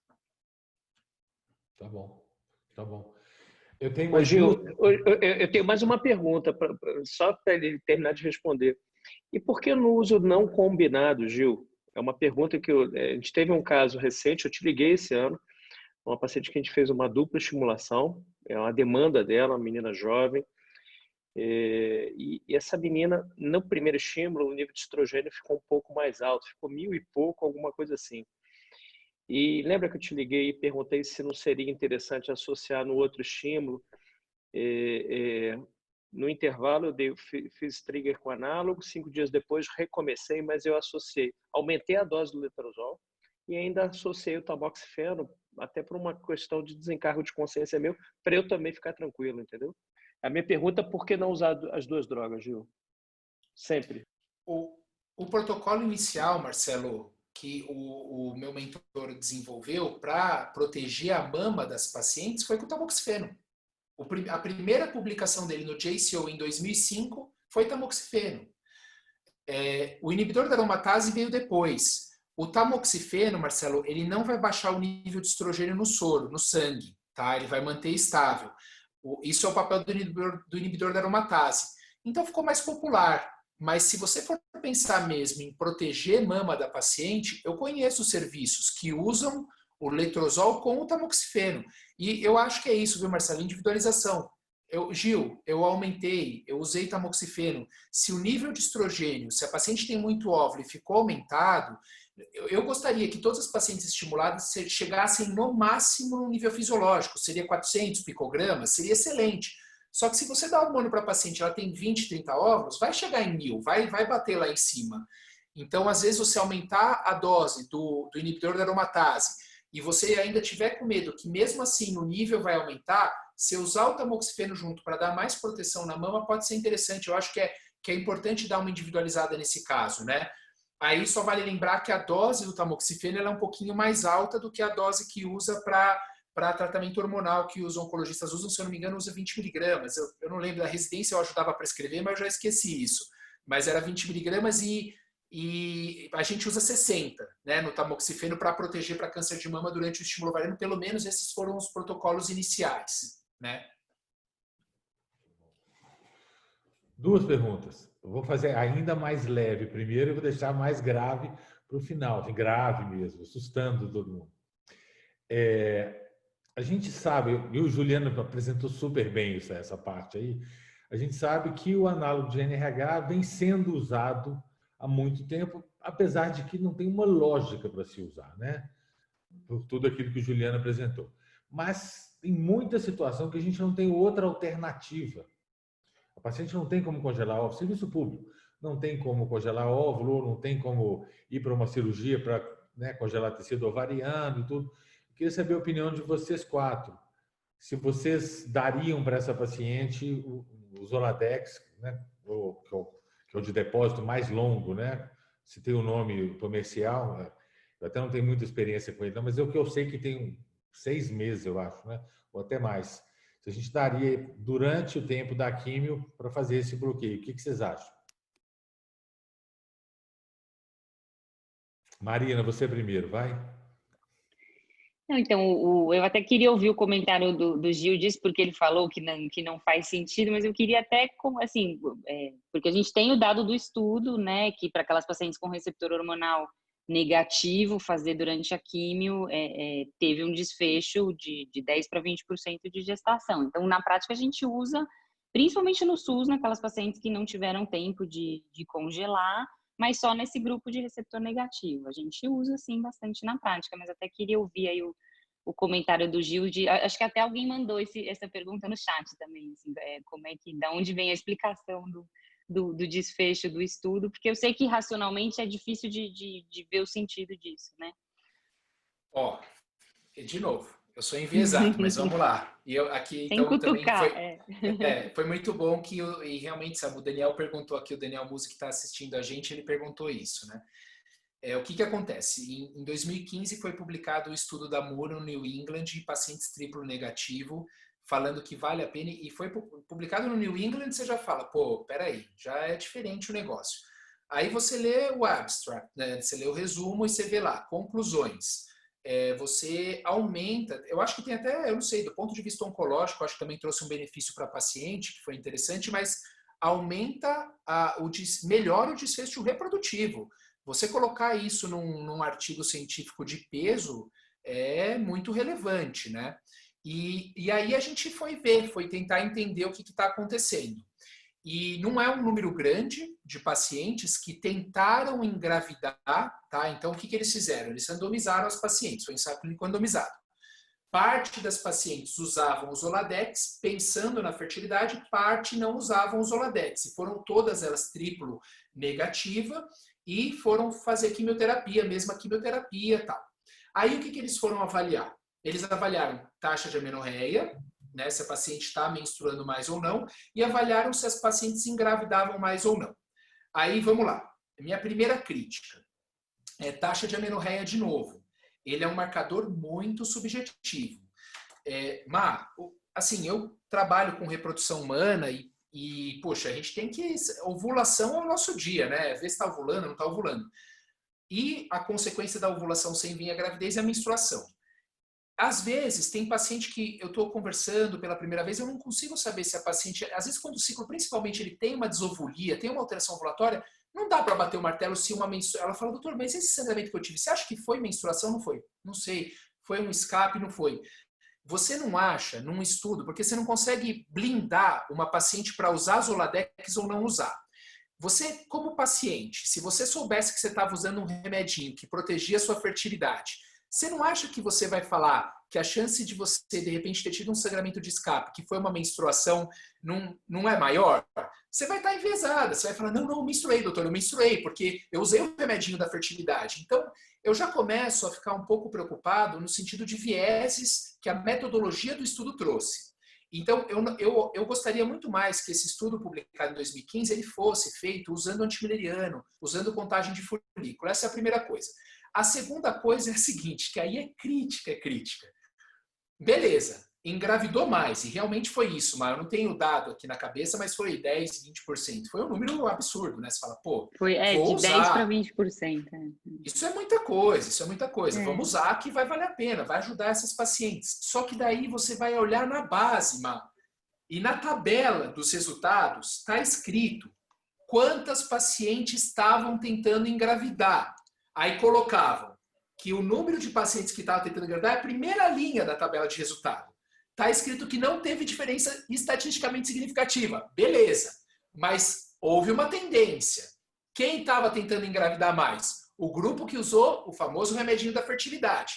Tá bom, tá bom. Eu tenho Ô, mais Gil, duas. eu tenho mais uma pergunta, só para ele terminar de responder. E por que no uso não combinado, Gil? É uma pergunta que a gente teve um caso recente, eu te liguei esse ano, uma paciente que a gente fez uma dupla estimulação, é uma demanda dela, uma menina jovem, e essa menina, no primeiro estímulo, o nível de estrogênio ficou um pouco mais alto, ficou 1000 e pouco, alguma coisa assim. E lembra que eu te liguei e perguntei se não seria interessante associar no outro estímulo? No intervalo, fiz trigger com análogo, 5 dias depois recomecei, mas eu associei, aumentei a dose do letrozol e ainda associei o tamoxifeno, até por uma questão de desencargo de consciência meu, para eu também ficar tranquilo, entendeu? A minha pergunta é por que não usar as duas drogas, Gil? Sempre. O protocolo inicial, Marcelo, que o meu mentor desenvolveu para proteger a mama das pacientes foi com o tamoxifeno. A primeira publicação dele no JCO em 2005 foi tamoxifeno. O inibidor da aromatase veio depois. O tamoxifeno, Marcelo, ele não vai baixar o nível de estrogênio no soro, no sangue, tá? Ele vai manter estável. Isso é o papel do inibidor da aromatase. Então ficou mais popular. Mas se você for pensar mesmo em proteger mama da paciente, eu conheço serviços que usam o letrozol com o tamoxifeno. E eu acho que é isso, viu, Marcelo? Individualização. Gil, eu usei tamoxifeno. Se o nível de estrogênio, se a paciente tem muito óvulo e ficou aumentado, eu gostaria que todas as pacientes estimuladas chegassem no máximo no nível fisiológico. Seria 400 picogramas, seria excelente. Só que se você dá hormônio para a paciente, ela tem 20, 30 óvulos, vai chegar em 1000, vai bater lá em cima. Então, às vezes, você aumentar a dose do inibidor da aromatase e você ainda tiver com medo que mesmo assim o nível vai aumentar, se usar o tamoxifeno junto para dar mais proteção na mama pode ser interessante. Eu acho que é importante dar uma individualizada nesse caso, né? Aí só vale lembrar que a dose do tamoxifeno ela é um pouquinho mais alta do que a dose que usa para tratamento hormonal, que os oncologistas usam, se eu não me engano, usa 20 miligramas. Eu não lembro da residência, eu ajudava a prescrever, mas eu já esqueci isso. Mas era 20 miligramas e a gente usa 60, né, no tamoxifeno para proteger para câncer de mama durante o estímulo ovariano. Pelo menos esses foram os protocolos iniciais, né? Duas perguntas. Eu vou fazer ainda mais leve primeiro e vou deixar mais grave para o final, grave mesmo, assustando todo mundo. A gente sabe, e o Juliano apresentou super bem essa parte aí, a gente sabe que o análogo de NRH vem sendo usado há muito tempo, apesar de que não tem uma lógica para se usar, né? Por tudo aquilo que o Juliano apresentou. Mas tem muita situação que a gente não tem outra alternativa. A paciente não tem como congelar óvulo, serviço público, não tem como congelar óvulo, não tem como ir para uma cirurgia para, né, congelar tecido ovariano e tudo. Eu queria saber a opinião de vocês quatro. Se vocês dariam para essa paciente o Zoladex, né, que é o de depósito mais longo, né? Se tem o nome comercial, né? Eu até não tenho muita experiência com ele, não, mas é o que eu sei que tem 6 meses, eu acho, né? Ou até mais. Se a gente daria durante o tempo da químio para fazer esse bloqueio. O que vocês acham? Marina, você primeiro, vai. Não, então, eu até queria ouvir o comentário do Gil disso, porque ele falou que não faz sentido, mas eu queria até, assim, porque a gente tem o dado do estudo, né, que para aquelas pacientes com receptor hormonal negativo, fazer durante a químio teve um desfecho de 10 para 20% de gestação. Então, na prática, a gente usa, principalmente no SUS, naquelas pacientes que não tiveram tempo de congelar, mas só nesse grupo de receptor negativo. A gente usa, sim, bastante na prática, mas até queria ouvir aí o comentário do Gil, acho que até alguém mandou essa pergunta no chat também, assim, da onde vem a explicação do desfecho do estudo, porque eu sei que racionalmente é difícil de ver o sentido disso, né? De novo, eu sou enviesado, mas vamos lá. E eu aqui sem então cutucar, também foi muito bom e realmente, sabe, o Daniel perguntou aqui, o Daniel Musi que está assistindo a gente, ele perguntou isso, né? O que acontece? Em 2015 foi publicado o estudo da Moore no New England em pacientes triplo negativo, falando que vale a pena, e foi publicado no New England, você já fala, pô, peraí, já é diferente o negócio. Aí você lê o abstract, né? Você lê o resumo e você vê lá, conclusões. Você aumenta, eu acho que tem até, eu não sei, do ponto de vista oncológico, acho que também trouxe um benefício para a paciente, que foi interessante, mas aumenta, melhora o desfecho reprodutivo. Você colocar isso num artigo científico de peso é muito relevante, né? E aí a gente foi tentar entender o que está acontecendo. E não é um número grande de pacientes que tentaram engravidar, tá? Então, o que eles fizeram? Eles randomizaram as pacientes, foi um ensaio clínico randomizado. Parte das pacientes usavam o Zoladex pensando na fertilidade, parte não usavam o Zoladex. E foram todas elas triplo negativa e foram fazer quimioterapia, mesma quimioterapia e tal. Aí o que eles foram avaliar? Eles avaliaram taxa de amenorreia, né, se a paciente está menstruando mais ou não, e avaliaram se as pacientes engravidavam mais ou não. Aí vamos lá. Minha primeira crítica é taxa de amenorreia de novo. Ele é um marcador muito subjetivo. Assim, eu trabalho com reprodução humana e, poxa, a gente tem que... Ovulação é o nosso dia, né? Ver se está ovulando, não está ovulando. E a consequência da ovulação sem vir a gravidez é a menstruação. Às vezes, tem paciente que eu estou conversando pela primeira vez, eu não consigo saber se a paciente... Às vezes, quando o ciclo, principalmente, ele tem uma desovulia, tem uma alteração ovulatória, não dá para bater o martelo se uma menstruação... Ela fala, doutor, mas esse sangramento que eu tive, você acha que foi menstruação? Não foi. Não sei. Foi um escape? Não foi. Você não acha, num estudo, porque você não consegue blindar uma paciente para usar Zoladex ou não usar. Você, como paciente, se você soubesse que você estava usando um remedinho que protegia a sua fertilidade, você não acha que você vai falar que a chance de você, de repente, ter tido um sangramento de escape, que foi uma menstruação, não é maior? Você vai estar enviesada, você vai falar, não, menstruei, doutor, eu menstruei, porque eu usei o remedinho da fertilidade. Então, eu já começo a ficar um pouco preocupado no sentido de vieses que a metodologia do estudo trouxe. Então, eu gostaria muito mais que esse estudo publicado em 2015 ele fosse feito usando antimileriano, usando contagem de folículo. Essa é a primeira coisa. A segunda coisa é a seguinte, que aí é crítica. Beleza, engravidou mais, e realmente foi isso, mas eu não tenho dado aqui na cabeça, mas foi 10, 20%. Foi um número absurdo, né? Você fala, pô, Foi vou de usar. 10 para 20%. Isso é muita coisa. Vamos usar que vai valer a pena, vai ajudar essas pacientes. Só que daí você vai olhar na base, e na tabela dos resultados está escrito quantas pacientes estavam tentando engravidar. Aí colocavam que o número de pacientes que estavam tentando engravidar é a primeira linha da tabela de resultado. Está escrito que não teve diferença estatisticamente significativa. Beleza, mas houve uma tendência. Quem estava tentando engravidar mais? O grupo que usou o famoso remedinho da fertilidade.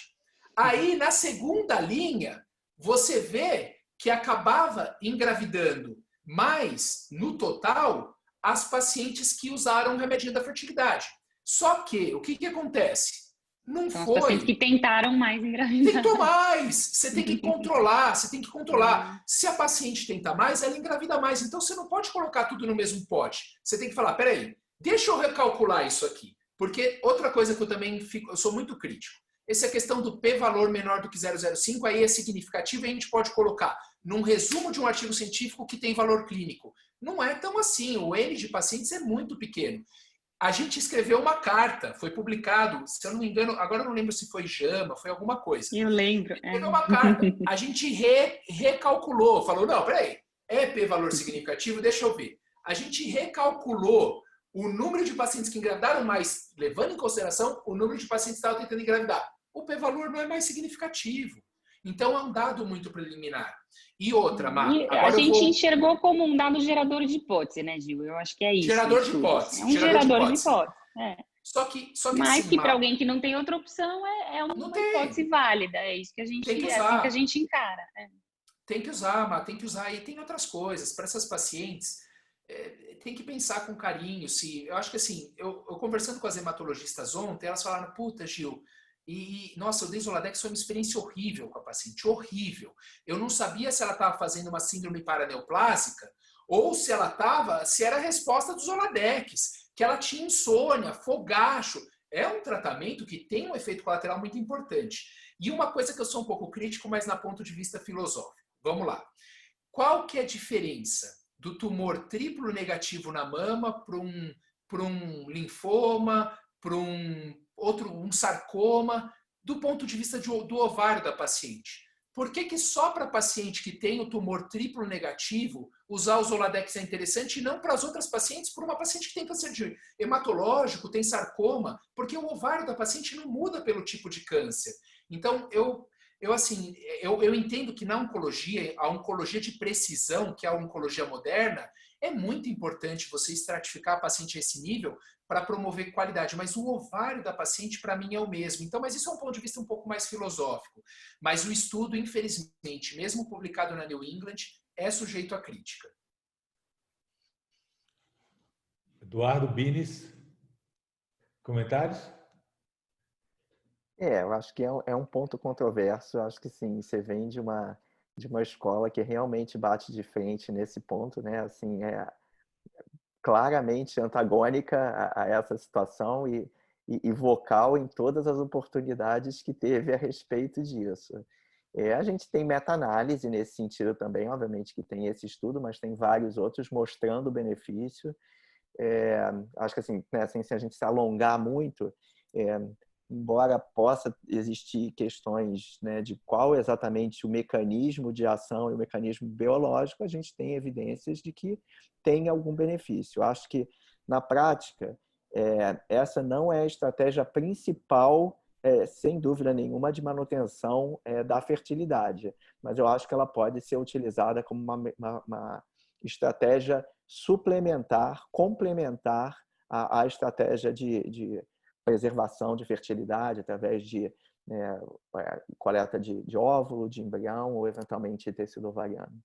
Aí, na segunda linha, você vê que acabava engravidando mais, no total, as pacientes que usaram o remedinho da fertilidade. Só que, o que acontece? Não São foi. Os pacientes que tentaram mais engravidar. Tentou mais. Você tem que controlar. Se a paciente tenta mais, ela engravida mais. Então, você não pode colocar tudo no mesmo pote. Você tem que falar, peraí, deixa eu recalcular isso aqui. Porque outra coisa que eu sou muito crítico. Essa questão do p-valor menor do que 0,05, aí é significativo e a gente pode colocar num resumo de um artigo científico que tem valor clínico. Não é tão assim. O N de pacientes é muito pequeno. A gente escreveu uma carta, foi publicado, se eu não me engano, agora eu não lembro se foi JAMA, foi alguma coisa. Eu lembro. Escreveu uma carta, a gente recalculou, falou, não, peraí, é p-valor significativo, deixa eu ver. A gente recalculou o número de pacientes que engravidaram mais, levando em consideração o número de pacientes que estavam tentando engravidar. O p-valor não é mais significativo. Então, é um dado muito preliminar. E outra, a gente enxergou como um dado gerador de hipótese, né, Gil? Eu acho que é isso. Gerador de hipótese. É um gerador de hipótese. Só que mas assim, que para alguém que não tem outra opção é uma hipótese válida. É isso que a gente, assim que a gente encara. Tem que usar, tem que usar. E tem outras coisas. Para essas pacientes, tem que pensar com carinho. Eu acho que assim, eu conversando com as hematologistas ontem, elas falaram, puta, Gil, nossa, o Zoladex foi uma experiência horrível com a paciente, horrível. Eu não sabia se ela estava fazendo uma síndrome paraneoplásica ou se era a resposta do Zoladex, que ela tinha insônia, fogacho. É um tratamento que tem um efeito colateral muito importante. E uma coisa que eu sou um pouco crítico, mas na ponto de vista filosófico. Vamos lá. Qual que é a diferença do tumor triplo negativo na mama para um linfoma, para um sarcoma, do ponto de vista do ovário da paciente? Por que só para a paciente que tem o tumor triplo negativo usar o Zoladex é interessante e não para as outras pacientes, por uma paciente que tem câncer hematológico, tem sarcoma? Porque o ovário da paciente não muda pelo tipo de câncer. Então, eu entendo que na oncologia, a oncologia de precisão, que é a oncologia moderna, É muito importante você estratificar a paciente a esse nível para promover qualidade, mas o ovário da paciente, para mim, é o mesmo. Então, mas isso é um ponto de vista um pouco mais filosófico. Mas o estudo, infelizmente, mesmo publicado na New England, é sujeito à crítica. Eduardo Bines, comentários? Eu acho que é um ponto controverso. Eu acho que sim, você vem de uma escola que realmente bate de frente nesse ponto, né? Assim, claramente antagônica a essa situação e vocal em todas as oportunidades que teve a respeito disso. A gente tem meta-análise nesse sentido também, obviamente que tem esse estudo, mas tem vários outros mostrando o benefício. Acho que assim, né, sem a gente se alongar muito, embora possa existir questões, né, de qual exatamente o mecanismo de ação e o mecanismo biológico, a gente tem evidências de que tem algum benefício. Acho que, na prática, essa não é a estratégia principal, sem dúvida nenhuma, de manutenção da fertilidade, mas eu acho que ela pode ser utilizada como uma estratégia suplementar, complementar à estratégia de preservação de fertilidade através de coleta de óvulo, de embrião ou eventualmente tecido ovariano.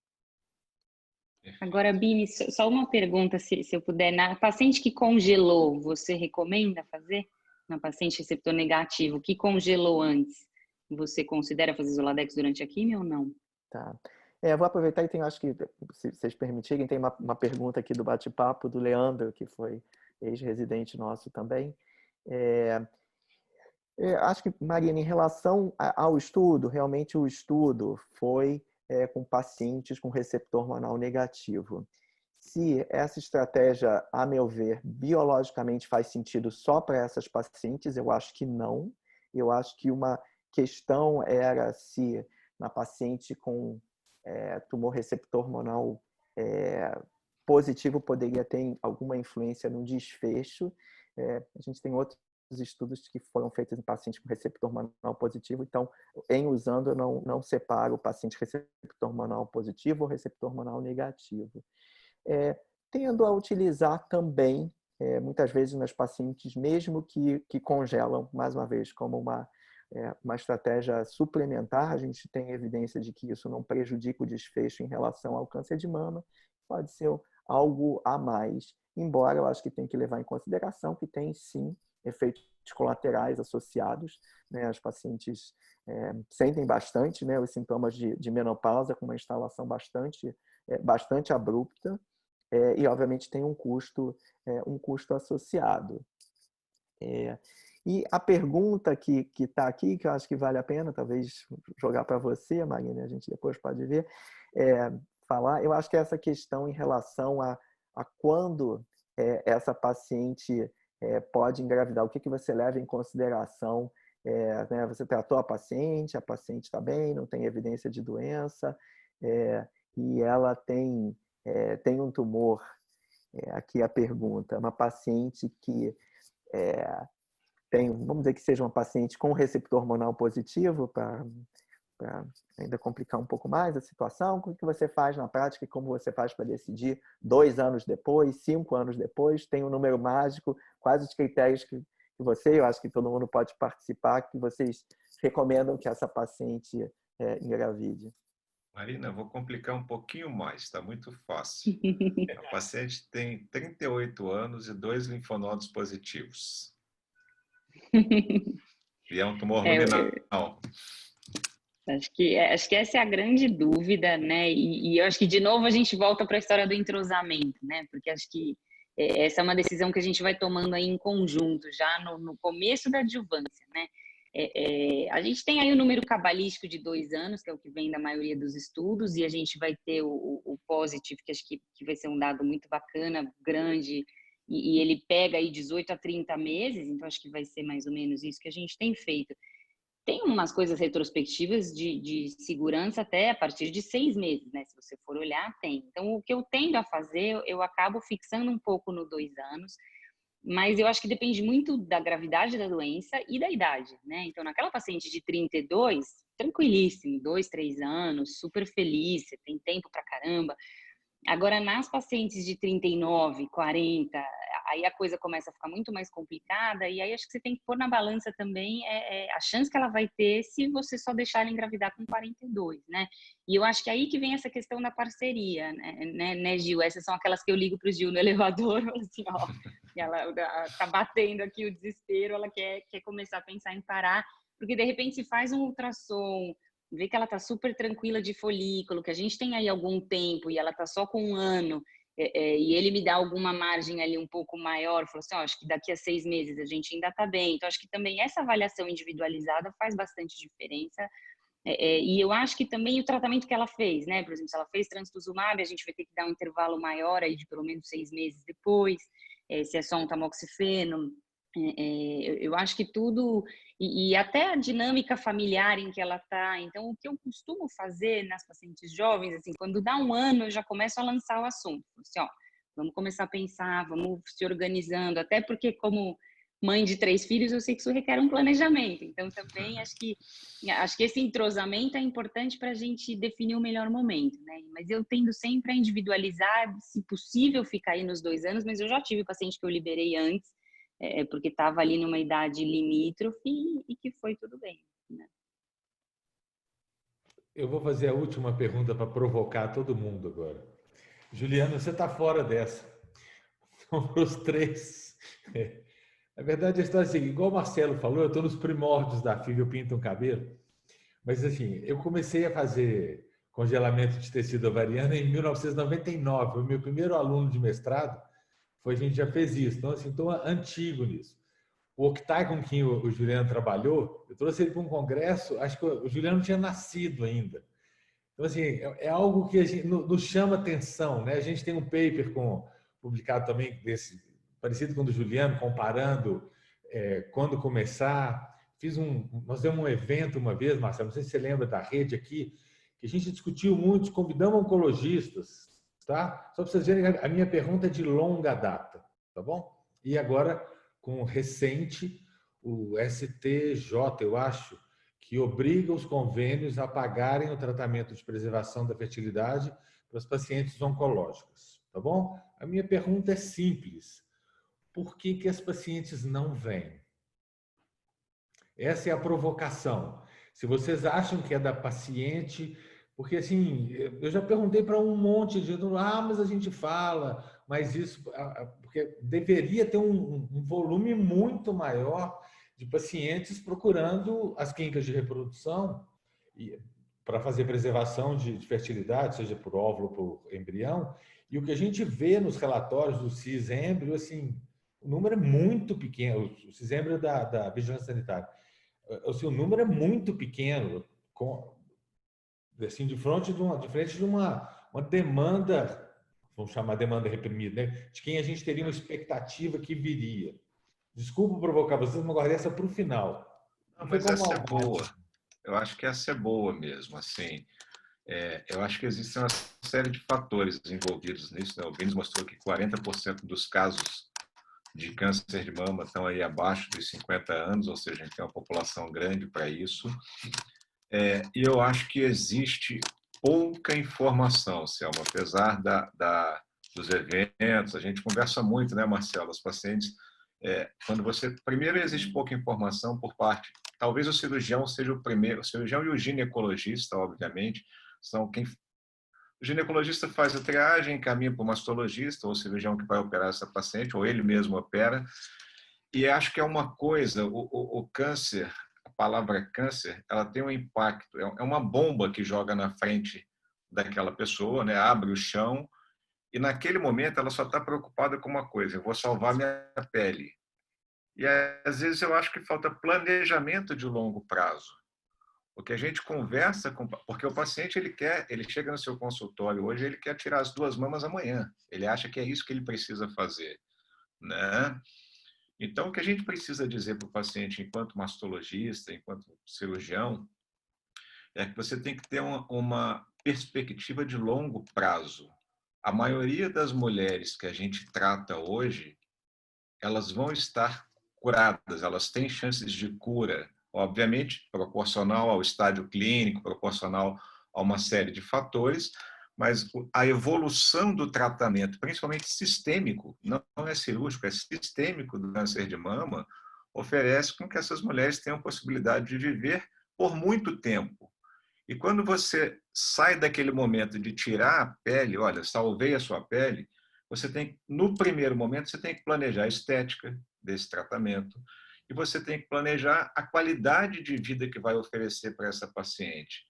Agora, Bini, só uma pergunta, se eu puder. Na paciente que congelou, você recomenda fazer? Na paciente receptor negativo, que congelou antes, você considera fazer Zoladex durante a quimio ou não? Tá. Vou aproveitar e acho que, se vocês permitirem, tem uma pergunta aqui do bate-papo do Leandro, que foi ex-residente nosso também. Acho que, Marina, em relação ao estudo, realmente o estudo foi com pacientes com receptor hormonal negativo. Se essa estratégia, a meu ver, biologicamente faz sentido só para essas pacientes, eu acho que não. Eu acho que uma questão era se na paciente com tumor receptor hormonal positivo poderia ter alguma influência no desfecho. A gente tem outros estudos que foram feitos em pacientes com receptor hormonal positivo, então, em usando, eu não separo o paciente receptor hormonal positivo ou receptor hormonal negativo. Tendo a utilizar também, muitas vezes nas pacientes, mesmo que congelam, mais uma vez, como uma estratégia suplementar, a gente tem evidência de que isso não prejudica o desfecho em relação ao câncer de mama, pode ser algo a mais, embora eu acho que tem que levar em consideração que tem, sim, efeitos colaterais associados, né? As pacientes sentem bastante, né, os sintomas de menopausa com uma instalação bastante abrupta, e obviamente tem um custo associado. E a pergunta que está aqui, que eu acho que vale a pena, talvez jogar para você, Marina, a gente depois pode ver, falar, eu acho que essa questão em relação a quando essa paciente pode engravidar, o que você leva em consideração? Né, você tratou a paciente está bem, não tem evidência de doença, e ela tem um tumor, aqui a pergunta, uma paciente que vamos dizer que seja uma paciente com receptor hormonal positivo, para ainda complicar um pouco mais a situação, o que você faz na prática e como você faz para decidir 2 anos depois, 5 anos depois, tem um número mágico, quais os critérios que eu acho que todo mundo pode participar, que vocês recomendam que essa paciente engravide? Marina, vou complicar um pouquinho mais, está muito fácil. A paciente tem 38 anos e 2 linfonodos positivos. E é um tumor luminal. Acho que essa é a grande dúvida, né? E eu acho que, de novo, a gente volta para a história do entrosamento, né? Porque acho que essa é uma decisão que a gente vai tomando aí em conjunto, já no começo da adjuvância, né? A gente tem aí o número cabalístico de 2 anos, que é o que vem da maioria dos estudos, e a gente vai ter o positive, que acho que vai ser um dado muito bacana, grande, e ele pega aí 18 a 30 meses, então acho que vai ser mais ou menos isso que a gente tem feito. Tem umas coisas retrospectivas de segurança até a partir de 6 meses, né? Se você for olhar, tem. Então, o que eu tendo a fazer, eu acabo fixando um pouco no 2 anos, mas eu acho que depende muito da gravidade da doença e da idade, né? Então, naquela paciente de 32, tranquilíssimo, 2, 3 anos, super feliz, você tem tempo pra caramba. Agora, nas pacientes de 39, 40, aí a coisa começa a ficar muito mais complicada, e aí acho que você tem que pôr na balança também a chance que ela vai ter se você só deixar ela engravidar com 42, né? E eu acho que aí que vem essa questão da parceria, né, Gil? Essas são aquelas que eu ligo para o Gil no elevador, assim, ó, ela tá batendo aqui o desespero, ela quer começar a pensar em parar, porque de repente se faz um ultrassom, vê que ela tá super tranquila de folículo, que a gente tem aí algum tempo e ela tá só com 1 ano, e ele me dá alguma margem ali um pouco maior, falou assim, acho que daqui a 6 meses a gente ainda tá bem. Então, acho que também essa avaliação individualizada faz bastante diferença. E eu acho que também o tratamento que ela fez, né? Por exemplo, se ela fez trastuzumab, a gente vai ter que dar um intervalo maior aí de pelo menos 6 meses depois, se é só um tamoxifeno. Eu acho que tudo, e até a dinâmica familiar em que ela está. Então, o que eu costumo fazer nas pacientes jovens, assim, quando dá 1 ano, eu já começo a lançar o assunto. Assim, ó, vamos começar a pensar, vamos se organizando, até porque como mãe de 3 filhos, eu sei que isso requer um planejamento. Então, também acho que esse entrosamento é importante para a gente definir o melhor momento, né? Mas eu tendo sempre a individualizar, se possível, ficar aí nos 2 anos, mas eu já tive paciente que eu liberei antes, porque estava ali numa idade limítrofe e que foi tudo bem, né? Eu vou fazer a última pergunta para provocar todo mundo agora. Juliana, você está fora dessa. São os 3. Na verdade, a história é assim, igual o Marcelo falou, eu estou nos primórdios da FIV, eu pinto um cabelo. Mas, assim, eu comecei a fazer congelamento de tecido ovariano em 1999. Foi o meu primeiro aluno de mestrado. A gente já fez isso. Então, assim, estou antigo nisso. O Octai com quem o Juliano trabalhou, eu trouxe ele para um congresso, acho que o Juliano não tinha nascido ainda. Então, assim, é algo que a gente, nos chama atenção, né? A gente tem um paper publicado também, parecido com o do Juliano, comparando quando começar. Nós demos um evento uma vez, Marcelo, não sei se você lembra da rede aqui, que a gente discutiu muito, convidamos oncologistas, tá? Só para vocês verem, a minha pergunta é de longa data, tá bom? E agora, com o recente, o STJ, eu acho, que obriga os convênios a pagarem o tratamento de preservação da fertilidade para as pacientes oncológicas, tá bom? A minha pergunta é simples. Por que as pacientes não vêm? Essa é a provocação. Se vocês acham que é da paciente, porque assim, eu já perguntei para um monte de gente, mas a gente fala, mas isso, porque deveria ter um volume muito maior de pacientes procurando as clínicas de reprodução para fazer preservação de fertilidade, seja por óvulo ou por embrião. E o que a gente vê nos relatórios do cis-êmbrio, assim, o número é muito pequeno, o cis-êmbrio da vigilância sanitária. Assim, o número é muito pequeno, assim, de frente de uma demanda, vamos chamar demanda reprimida, né? De quem a gente teria uma expectativa que viria. Desculpa provocar vocês, mas guardei essa para o final. Não, mas essa é boa. Eu acho que essa é boa mesmo. Assim, eu acho que existe uma série de fatores envolvidos nisso, né? O Bins mostrou que 40% dos casos de câncer de mama estão aí abaixo dos 50 anos, ou seja, a gente tem uma população grande para isso. E eu acho que existe pouca informação, Selma, apesar dos eventos. A gente conversa muito, né, Marcelo? Os pacientes, quando você... Primeiro, existe pouca informação por parte... Talvez o cirurgião seja o primeiro, o cirurgião e o ginecologista, obviamente, são quem... O ginecologista faz a triagem, encaminha para o mastologista, ou o cirurgião que vai operar essa paciente, ou ele mesmo opera. E acho que é uma coisa, o câncer, a palavra câncer, ela tem um impacto, é uma bomba que joga na frente daquela pessoa, né? Abre o chão, e naquele momento ela só está preocupada com uma coisa: eu vou salvar minha pele. E às vezes eu acho que falta planejamento de longo prazo. O que a gente conversa com... Porque o paciente, ele chega no seu consultório hoje, ele quer tirar as 2 mamas amanhã. Ele acha que é isso que ele precisa fazer, né? Então, o que a gente precisa dizer para o paciente, enquanto mastologista, enquanto cirurgião, é que você tem que ter uma perspectiva de longo prazo. A maioria das mulheres que a gente trata hoje, elas vão estar curadas, elas têm chances de cura, obviamente proporcional ao estádio clínico, proporcional a uma série de fatores, mas a evolução do tratamento, principalmente sistêmico, não é cirúrgico, é sistêmico do câncer de mama, oferece com que essas mulheres tenham possibilidade de viver por muito tempo. E quando você sai daquele momento de tirar a pele, olha, salvei a sua pele, você tem, no primeiro momento, você tem que planejar a estética desse tratamento e você tem que planejar a qualidade de vida que vai oferecer para essa paciente.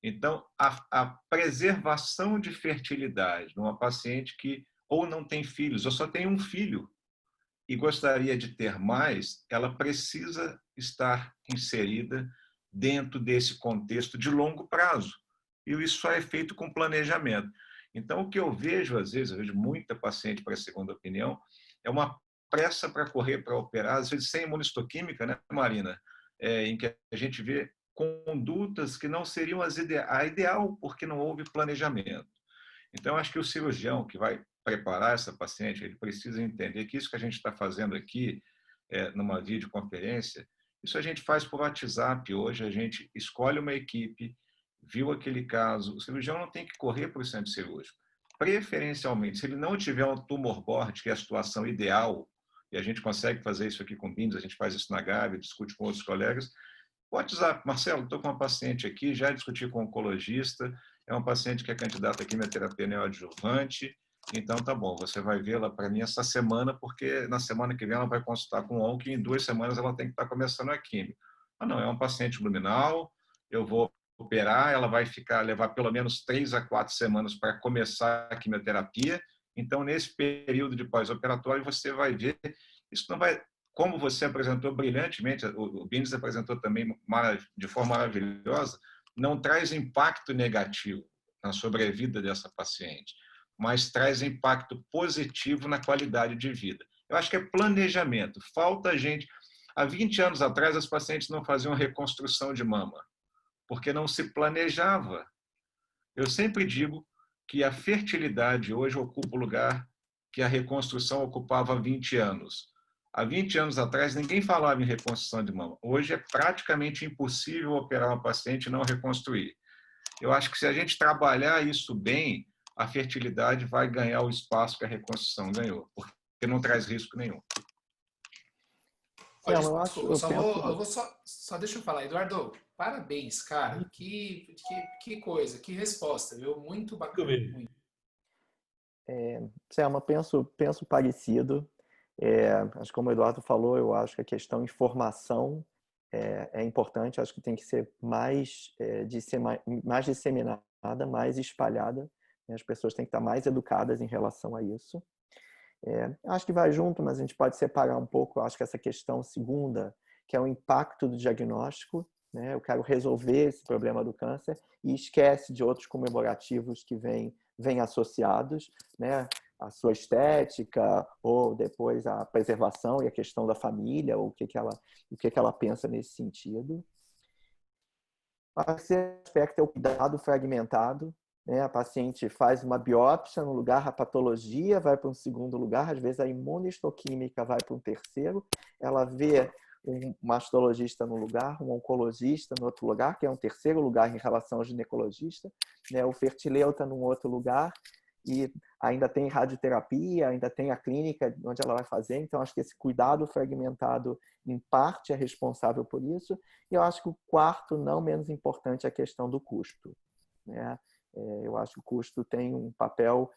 Então, a preservação de fertilidade numa paciente que ou não tem filhos, ou só tem um filho e gostaria de ter mais, ela precisa estar inserida dentro desse contexto de longo prazo. E isso só é feito com planejamento. Então, o que eu vejo, às vezes, eu vejo muita paciente para a segunda opinião, é uma pressa para correr, para operar, às vezes sem imunistoquímica, né, Marina? Em que a gente vê condutas que não seriam a ideal, porque não houve planejamento. Então, acho que o cirurgião que vai preparar essa paciente, ele precisa entender que isso que a gente está fazendo aqui, numa videoconferência, isso a gente faz por WhatsApp hoje, a gente escolhe uma equipe, viu aquele caso, o cirurgião não tem que correr para o centro cirúrgico. Preferencialmente, se ele não tiver um tumor board, que é a situação ideal, e a gente consegue fazer isso aqui com BIMS, a gente faz isso na Gávea, discute com outros colegas, WhatsApp, Marcelo, estou com uma paciente aqui, já discuti com um oncologista, é uma paciente que é candidata a quimioterapia neoadjuvante, então tá bom, você vai vê-la para mim essa semana, porque na semana que vem ela vai consultar com o onco e em 2 semanas ela tem que estar começando a quimio. Ah, não, é uma paciente luminal, eu vou operar, ela vai levar pelo menos 3 a 4 semanas para começar a quimioterapia, então nesse período de pós-operatório você vai ver, isso não vai... Como você apresentou brilhantemente, o Bines apresentou também de forma maravilhosa, não traz impacto negativo na sobrevida dessa paciente, mas traz impacto positivo na qualidade de vida. Eu acho que é planejamento. Falta a gente... Há 20 anos atrás, as pacientes não faziam reconstrução de mama, porque não se planejava. Eu sempre digo que a fertilidade hoje ocupa o lugar que a reconstrução ocupava há 20 anos. Há 20 anos atrás, ninguém falava em reconstrução de mama. Hoje é praticamente impossível operar uma paciente e não reconstruir. Eu acho que se a gente trabalhar isso bem, a fertilidade vai ganhar o espaço que a reconstrução ganhou, porque não traz risco nenhum. Olha, só deixa eu falar, Eduardo, parabéns, cara. Que coisa, que resposta, viu? Muito bacana. Muito. Selma, penso parecido. Acho que como o Eduardo falou, eu acho que a questão informação é importante. Acho que tem que ser mais disseminada, mais espalhada. As pessoas têm que estar mais educadas em relação a isso. Acho que vai junto, mas a gente pode separar um pouco. Acho que essa questão segunda, que é o impacto do diagnóstico, né? Eu quero resolver esse problema do câncer e esquece de outros comemorativos que vêm associados, né? A sua estética ou depois a preservação e a questão da família, ou o que ela pensa nesse sentido. O terceiro aspecto é o cuidado fragmentado. A paciente faz uma biópsia no lugar, a patologia vai para um segundo lugar, às vezes a imunistoquímica vai para um terceiro, ela vê um mastologista no lugar, um oncologista no outro lugar, que é um terceiro lugar em relação ao ginecologista, o fertileuta num outro lugar, e ainda tem radioterapia, ainda tem a clínica onde ela vai fazer, então acho que esse cuidado fragmentado, em parte, é responsável por isso, e eu acho que o quarto, não menos importante, é a questão do custo, né? Eu acho que o custo tem um papel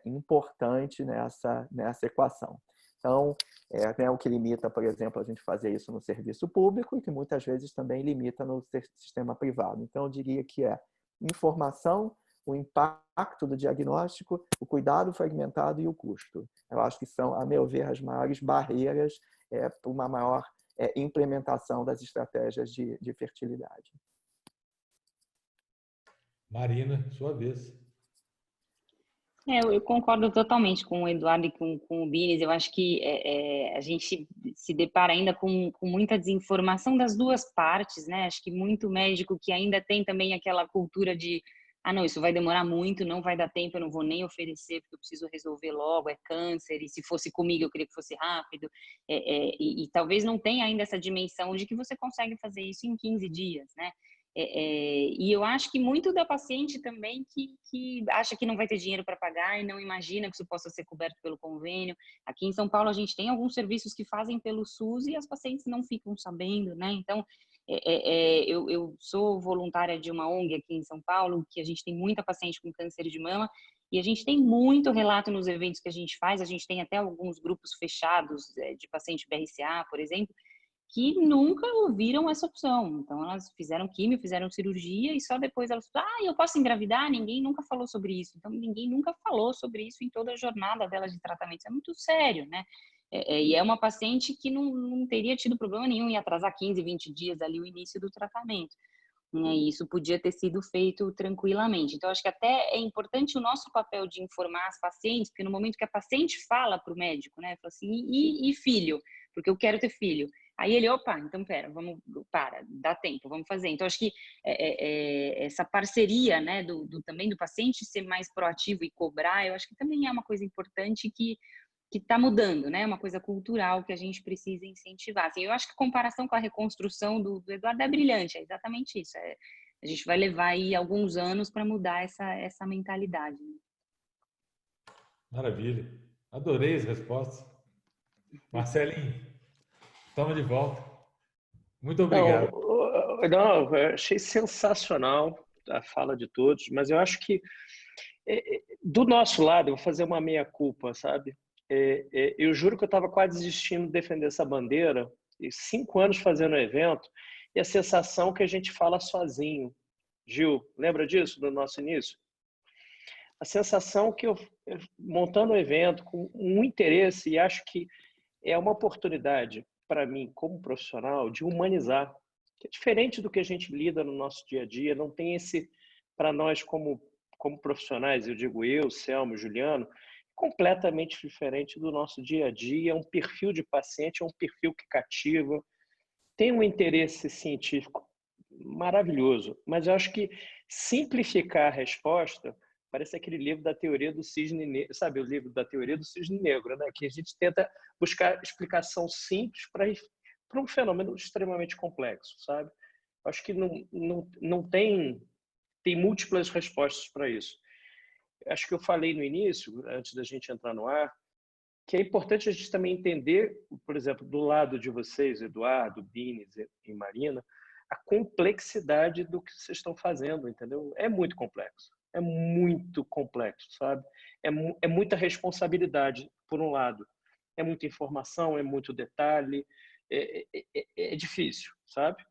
importante nessa equação. Então, o que limita, por exemplo, a gente fazer isso no serviço público e que muitas vezes também limita no sistema privado. Então, eu diria que é informação, o impacto do diagnóstico, o cuidado fragmentado e o custo. Eu acho que são, a meu ver, as maiores barreiras para uma maior implementação das estratégias de fertilidade. Marina, sua vez. Eu concordo totalmente com o Eduardo e com o Bines. Eu acho que a gente se depara ainda com muita desinformação das duas partes, né? Acho que muito médico que ainda tem também aquela cultura de não, isso vai demorar muito, não vai dar tempo, eu não vou nem oferecer porque eu preciso resolver logo, é câncer, e se fosse comigo eu queria que fosse rápido. E talvez não tenha ainda essa dimensão de que você consegue fazer isso em 15 dias, né? E eu acho que muito da paciente também que acha que não vai ter dinheiro para pagar e não imagina que isso possa ser coberto pelo convênio. Aqui em São Paulo a gente tem alguns serviços que fazem pelo SUS e as pacientes não ficam sabendo, né? Então, eu sou voluntária de uma ONG aqui em São Paulo, que a gente tem muita paciente com câncer de mama, e a gente tem muito relato nos eventos que a gente tem até alguns grupos fechados de paciente BRCA, por exemplo, que nunca ouviram essa opção. Então, elas fizeram quimio, fizeram cirurgia e só depois elas falaram, eu posso engravidar? Ninguém nunca falou sobre isso. Então, ninguém nunca falou sobre isso em toda a jornada delas de tratamento. Isso é muito sério, né? E é uma paciente que não teria tido problema nenhum em atrasar 15, 20 dias ali o início do tratamento. E isso podia ter sido feito tranquilamente. Então, acho que até é importante o nosso papel de informar as pacientes, porque no momento que a paciente fala para o médico, né, fala assim, e filho? Porque eu quero ter filho. Aí ele, opa, então dá tempo, vamos fazer. Então, acho que essa parceria, né, também do paciente ser mais proativo e cobrar, eu acho que também é uma coisa importante que está mudando, né? Uma coisa cultural que a gente precisa incentivar. Assim, eu acho que a comparação com a reconstrução do Eduardo é brilhante, é exatamente isso. A gente vai levar aí alguns anos para mudar essa mentalidade. Maravilha. Adorei as respostas. Marcelinho, toma de volta. Muito obrigado. Não, eu achei sensacional a fala de todos, mas eu acho que do nosso lado, eu vou fazer uma meia-culpa, sabe? Eu juro que eu estava quase desistindo de defender essa bandeira, e 5 anos fazendo o evento, e a sensação que a gente fala sozinho. Gil, lembra disso, do nosso início? A sensação que eu montando o evento com um interesse, e acho que é uma oportunidade para mim, como profissional, de humanizar, que é diferente do que a gente lida no nosso dia a dia, não tem esse, para nós como profissionais, eu digo eu, Selmo, Juliano, completamente diferente do nosso dia a dia, é um perfil de paciente, é um perfil que cativa, tem um interesse científico maravilhoso, mas eu acho que simplificar a resposta parece aquele livro da teoria do cisne negro, sabe, o livro da teoria do cisne negro, né? Que a gente tenta buscar explicação simples para um fenômeno extremamente complexo, sabe? Acho que não tem múltiplas respostas para isso. Acho que eu falei no início, antes da gente entrar no ar, que é importante a gente também entender, por exemplo, do lado de vocês, Eduardo, Bines e Marina, a complexidade do que vocês estão fazendo, entendeu? É muito complexo, sabe? É muita responsabilidade, por um lado. É muita informação, é muito detalhe, é difícil, sabe?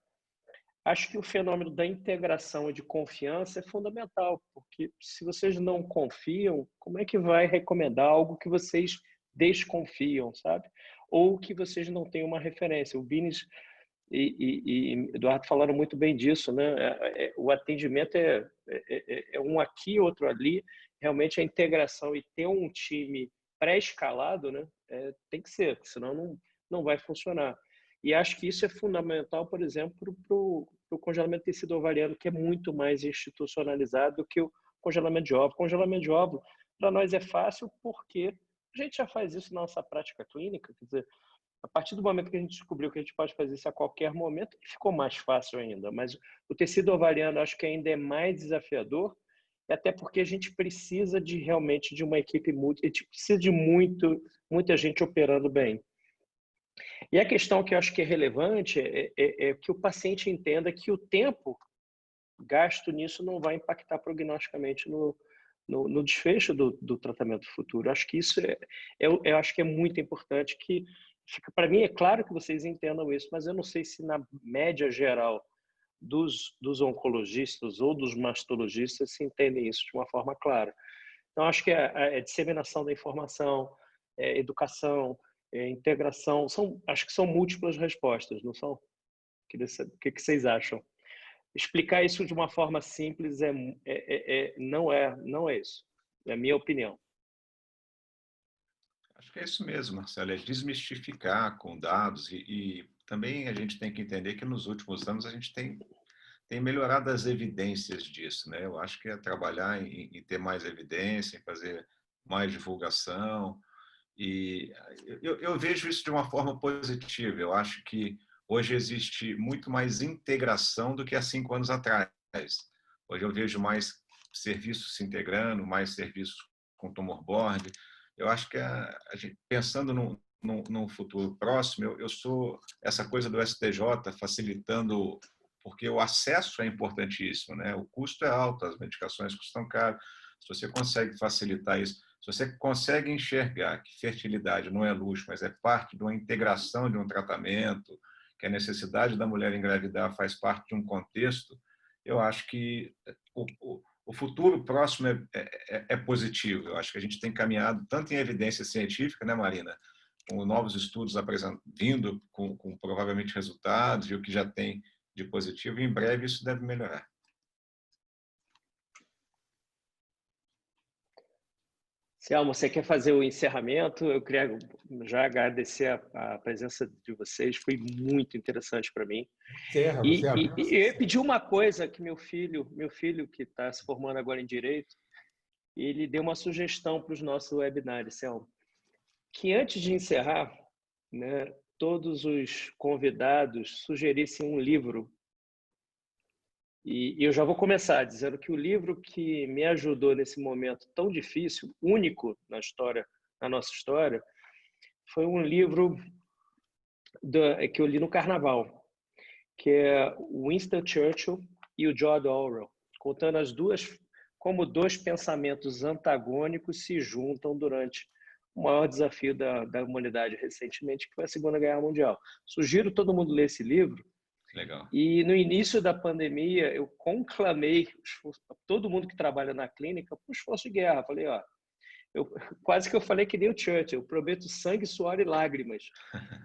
Acho que o fenômeno da integração e de confiança é fundamental, porque se vocês não confiam, como é que vai recomendar algo que vocês desconfiam, sabe? Ou que vocês não têm uma referência. O Bines e Eduardo falaram muito bem disso, né? O atendimento é um aqui, outro ali. Realmente a integração e ter um time pré-escalado, né? Tem que ser, senão não vai funcionar. E acho que isso é fundamental, por exemplo, para o congelamento de tecido ovariano, que é muito mais institucionalizado do que o congelamento de óvulo. Congelamento de óvulo, para nós é fácil porque a gente já faz isso na nossa prática clínica, quer dizer, a partir do momento que a gente descobriu que a gente pode fazer isso a qualquer momento, ficou mais fácil ainda. Mas o tecido ovariano acho que ainda é mais desafiador, até porque a gente precisa realmente de uma equipe a gente precisa de muita gente operando bem. E a questão que eu acho que é relevante é que o paciente entenda que o tempo gasto nisso não vai impactar prognosticamente no desfecho do tratamento futuro. Acho que isso eu acho que é muito importante que para mim é claro que vocês entendam isso, mas eu não sei se na média geral dos oncologistas ou dos mastologistas se entendem isso de uma forma clara. Então acho que a disseminação da informação, educação, integração, acho que são múltiplas respostas, não são? O que vocês acham? Explicar isso de uma forma simples não é isso. É a minha opinião. Acho que é isso mesmo, Marcelo, é desmistificar com dados e também a gente tem que entender que nos últimos anos a gente tem melhorado as evidências disso, né? Eu acho que é trabalhar em ter mais evidência, em fazer mais divulgação, e eu vejo isso de uma forma positiva. Eu acho que hoje existe muito mais integração do que há 5 anos atrás. Hoje eu vejo mais serviços se integrando, mais serviços com tumor board. Eu acho que a gente, pensando num futuro próximo, eu sou essa coisa do STJ facilitando, porque o acesso é importantíssimo, né? O custo é alto, as medicações custam caro. Se você consegue facilitar isso, se você consegue enxergar que fertilidade não é luxo, mas é parte de uma integração de um tratamento, que a necessidade da mulher engravidar faz parte de um contexto, eu acho que o futuro próximo é positivo. Eu acho que a gente tem caminhado tanto em evidência científica, né, Marina, com novos estudos vindo com provavelmente resultados e o que já tem de positivo, e em breve isso deve melhorar. Selma, você quer fazer o encerramento? Eu queria já agradecer a presença de vocês, foi muito interessante para mim. E eu ia pedir uma coisa que meu filho que está se formando agora em Direito, ele deu uma sugestão para os nossos webinars, Selma, que antes de encerrar, né, todos os convidados sugerissem um livro. E eu já vou começar dizendo que o livro que me ajudou nesse momento tão difícil, único na nossa história, foi um livro que eu li no Carnaval, que é Winston Churchill e o George Orwell, contando como dois pensamentos antagônicos se juntam durante o maior desafio da humanidade recentemente, que foi a Segunda Guerra Mundial. Sugiro todo mundo ler esse livro. Legal. E no início da pandemia, eu conclamei todo mundo que trabalha na clínica para o esforço de guerra. Falei, quase que eu falei que nem o Churchill, eu prometo sangue, suor e lágrimas.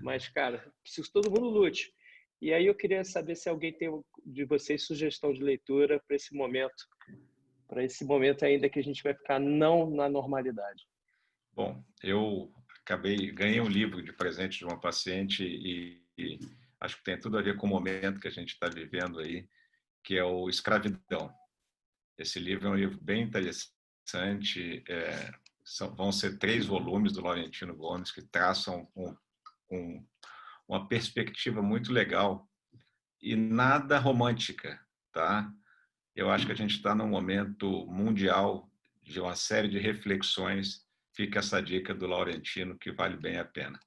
Mas, cara, preciso que todo mundo lute. E aí eu queria saber se alguém tem de vocês sugestão de leitura para esse momento ainda que a gente vai ficar não na normalidade. Bom, eu ganhei um livro de presente de uma paciente e acho que tem tudo a ver com o momento que a gente está vivendo aí, que é o Escravidão. Esse livro é um livro bem interessante, vão ser 3 volumes do Laurentino Gomes, que traçam uma perspectiva muito legal e nada romântica, tá? Eu acho que a gente está num momento mundial de uma série de reflexões. Fica essa dica do Laurentino, que vale bem a pena.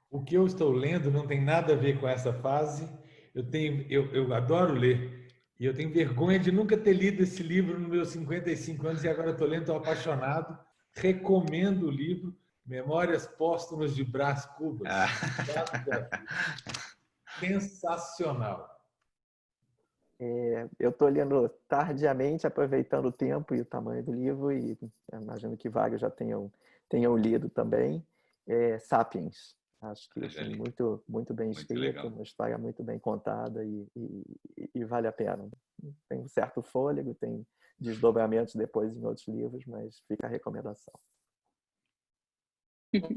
O que eu estou lendo não tem nada a ver com essa fase. Eu adoro ler. E eu tenho vergonha de nunca ter lido esse livro nos meus 55 anos e agora estou lendo, estou apaixonado. Recomendo o livro Memórias Póstumas de Brás Cubas. Sensacional. Eu estou lendo tardiamente, aproveitando o tempo e o tamanho do livro, e imagino que vários já tenham lido também. Sapiens. Acho que é muito bem escrito, uma história muito bem contada e vale a pena. Tem um certo fôlego, tem desdobramentos depois em outros livros, mas fica a recomendação.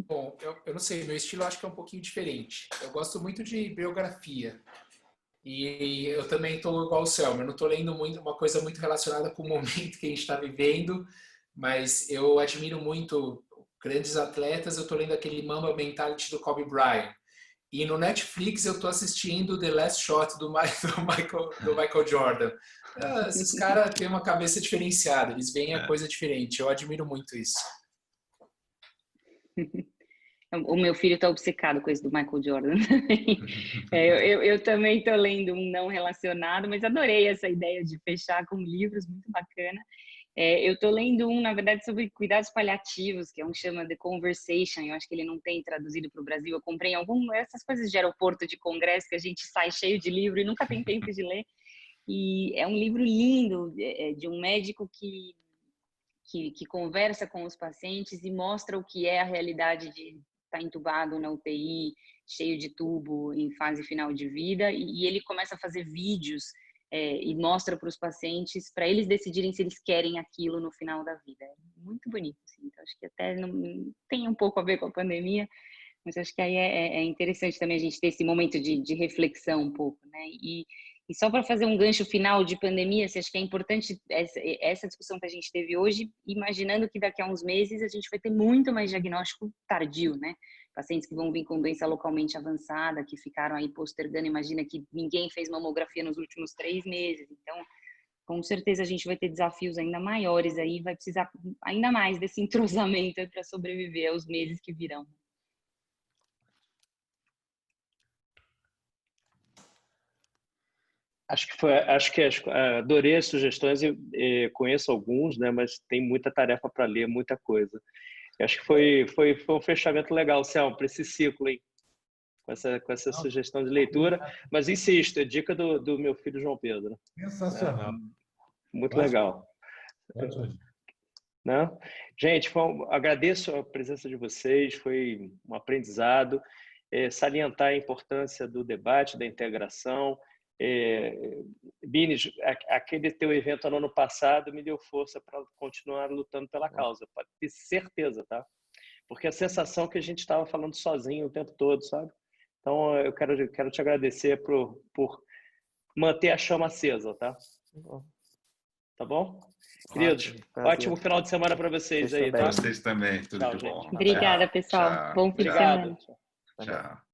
Bom, eu não sei, meu estilo eu acho que é um pouquinho diferente. Eu gosto muito de biografia. E eu também estou igual o Selma, eu não estou lendo uma coisa muito relacionada com o momento que a gente está vivendo, mas eu admiro muito grandes atletas. Eu estou lendo aquele Mamba Mentality do Kobe Bryant. E no Netflix eu estou assistindo The Last Shot do Michael Jordan. Esses caras têm uma cabeça diferenciada, eles veem a coisa diferente. Eu admiro muito isso. O meu filho está obcecado com esse do Michael Jordan. Eu também estou lendo um não relacionado, mas adorei essa ideia de fechar com livros, muito bacana. Eu estou lendo um, na verdade, sobre cuidados paliativos, que é um que chama The Conversation. Eu acho que ele não tem traduzido para o Brasil. Eu comprei essas coisas de aeroporto, de congresso, que a gente sai cheio de livro e nunca tem tempo de ler. E é um livro lindo de um médico que conversa com os pacientes e mostra o que é a realidade de estar entubado na UTI, cheio de tubo, em fase final de vida, e ele começa a fazer vídeos e mostra para os pacientes, para eles decidirem se eles querem aquilo no final da vida. É muito bonito, assim. Então, acho que até tem um pouco a ver com a pandemia, mas acho que aí é interessante também a gente ter esse momento de reflexão um pouco, né? E só para fazer um gancho final de pandemia, você acha que é importante essa discussão que a gente teve hoje, imaginando que daqui a uns meses a gente vai ter muito mais diagnóstico tardio, né? pacientes que vão vir com doença localmente avançada, que ficaram aí postergando, imagina que ninguém fez mamografia nos últimos 3 meses, então, com certeza a gente vai ter desafios ainda maiores aí, vai precisar ainda mais desse entrosamento para sobreviver aos meses que virão. Acho que adorei as sugestões e conheço alguns, né? Mas tem muita tarefa para ler, muita coisa. Acho que foi um fechamento legal, Selma, para esse ciclo, hein? Com essa sugestão de leitura. Mas insisto, é dica do meu filho João Pedro. Sensacional. Muito Ótimo. legal. Ótimo. Né? Gente, agradeço a presença de vocês, foi um aprendizado. Salientar a importância do debate, da integração. Bini, aquele teu evento no ano passado me deu força para continuar lutando pela causa, pode ter certeza, tá? Porque a sensação que a gente estava falando sozinho o tempo todo, sabe? Então, eu quero te agradecer por manter a chama acesa, tá? Tá bom? Queridos, ótimo final de semana para vocês aí, tá? Vocês também, tudo Tchau, de bom. gente. Obrigada, pessoal. Tchau, Bom fim de Obrigado. semana. tchau.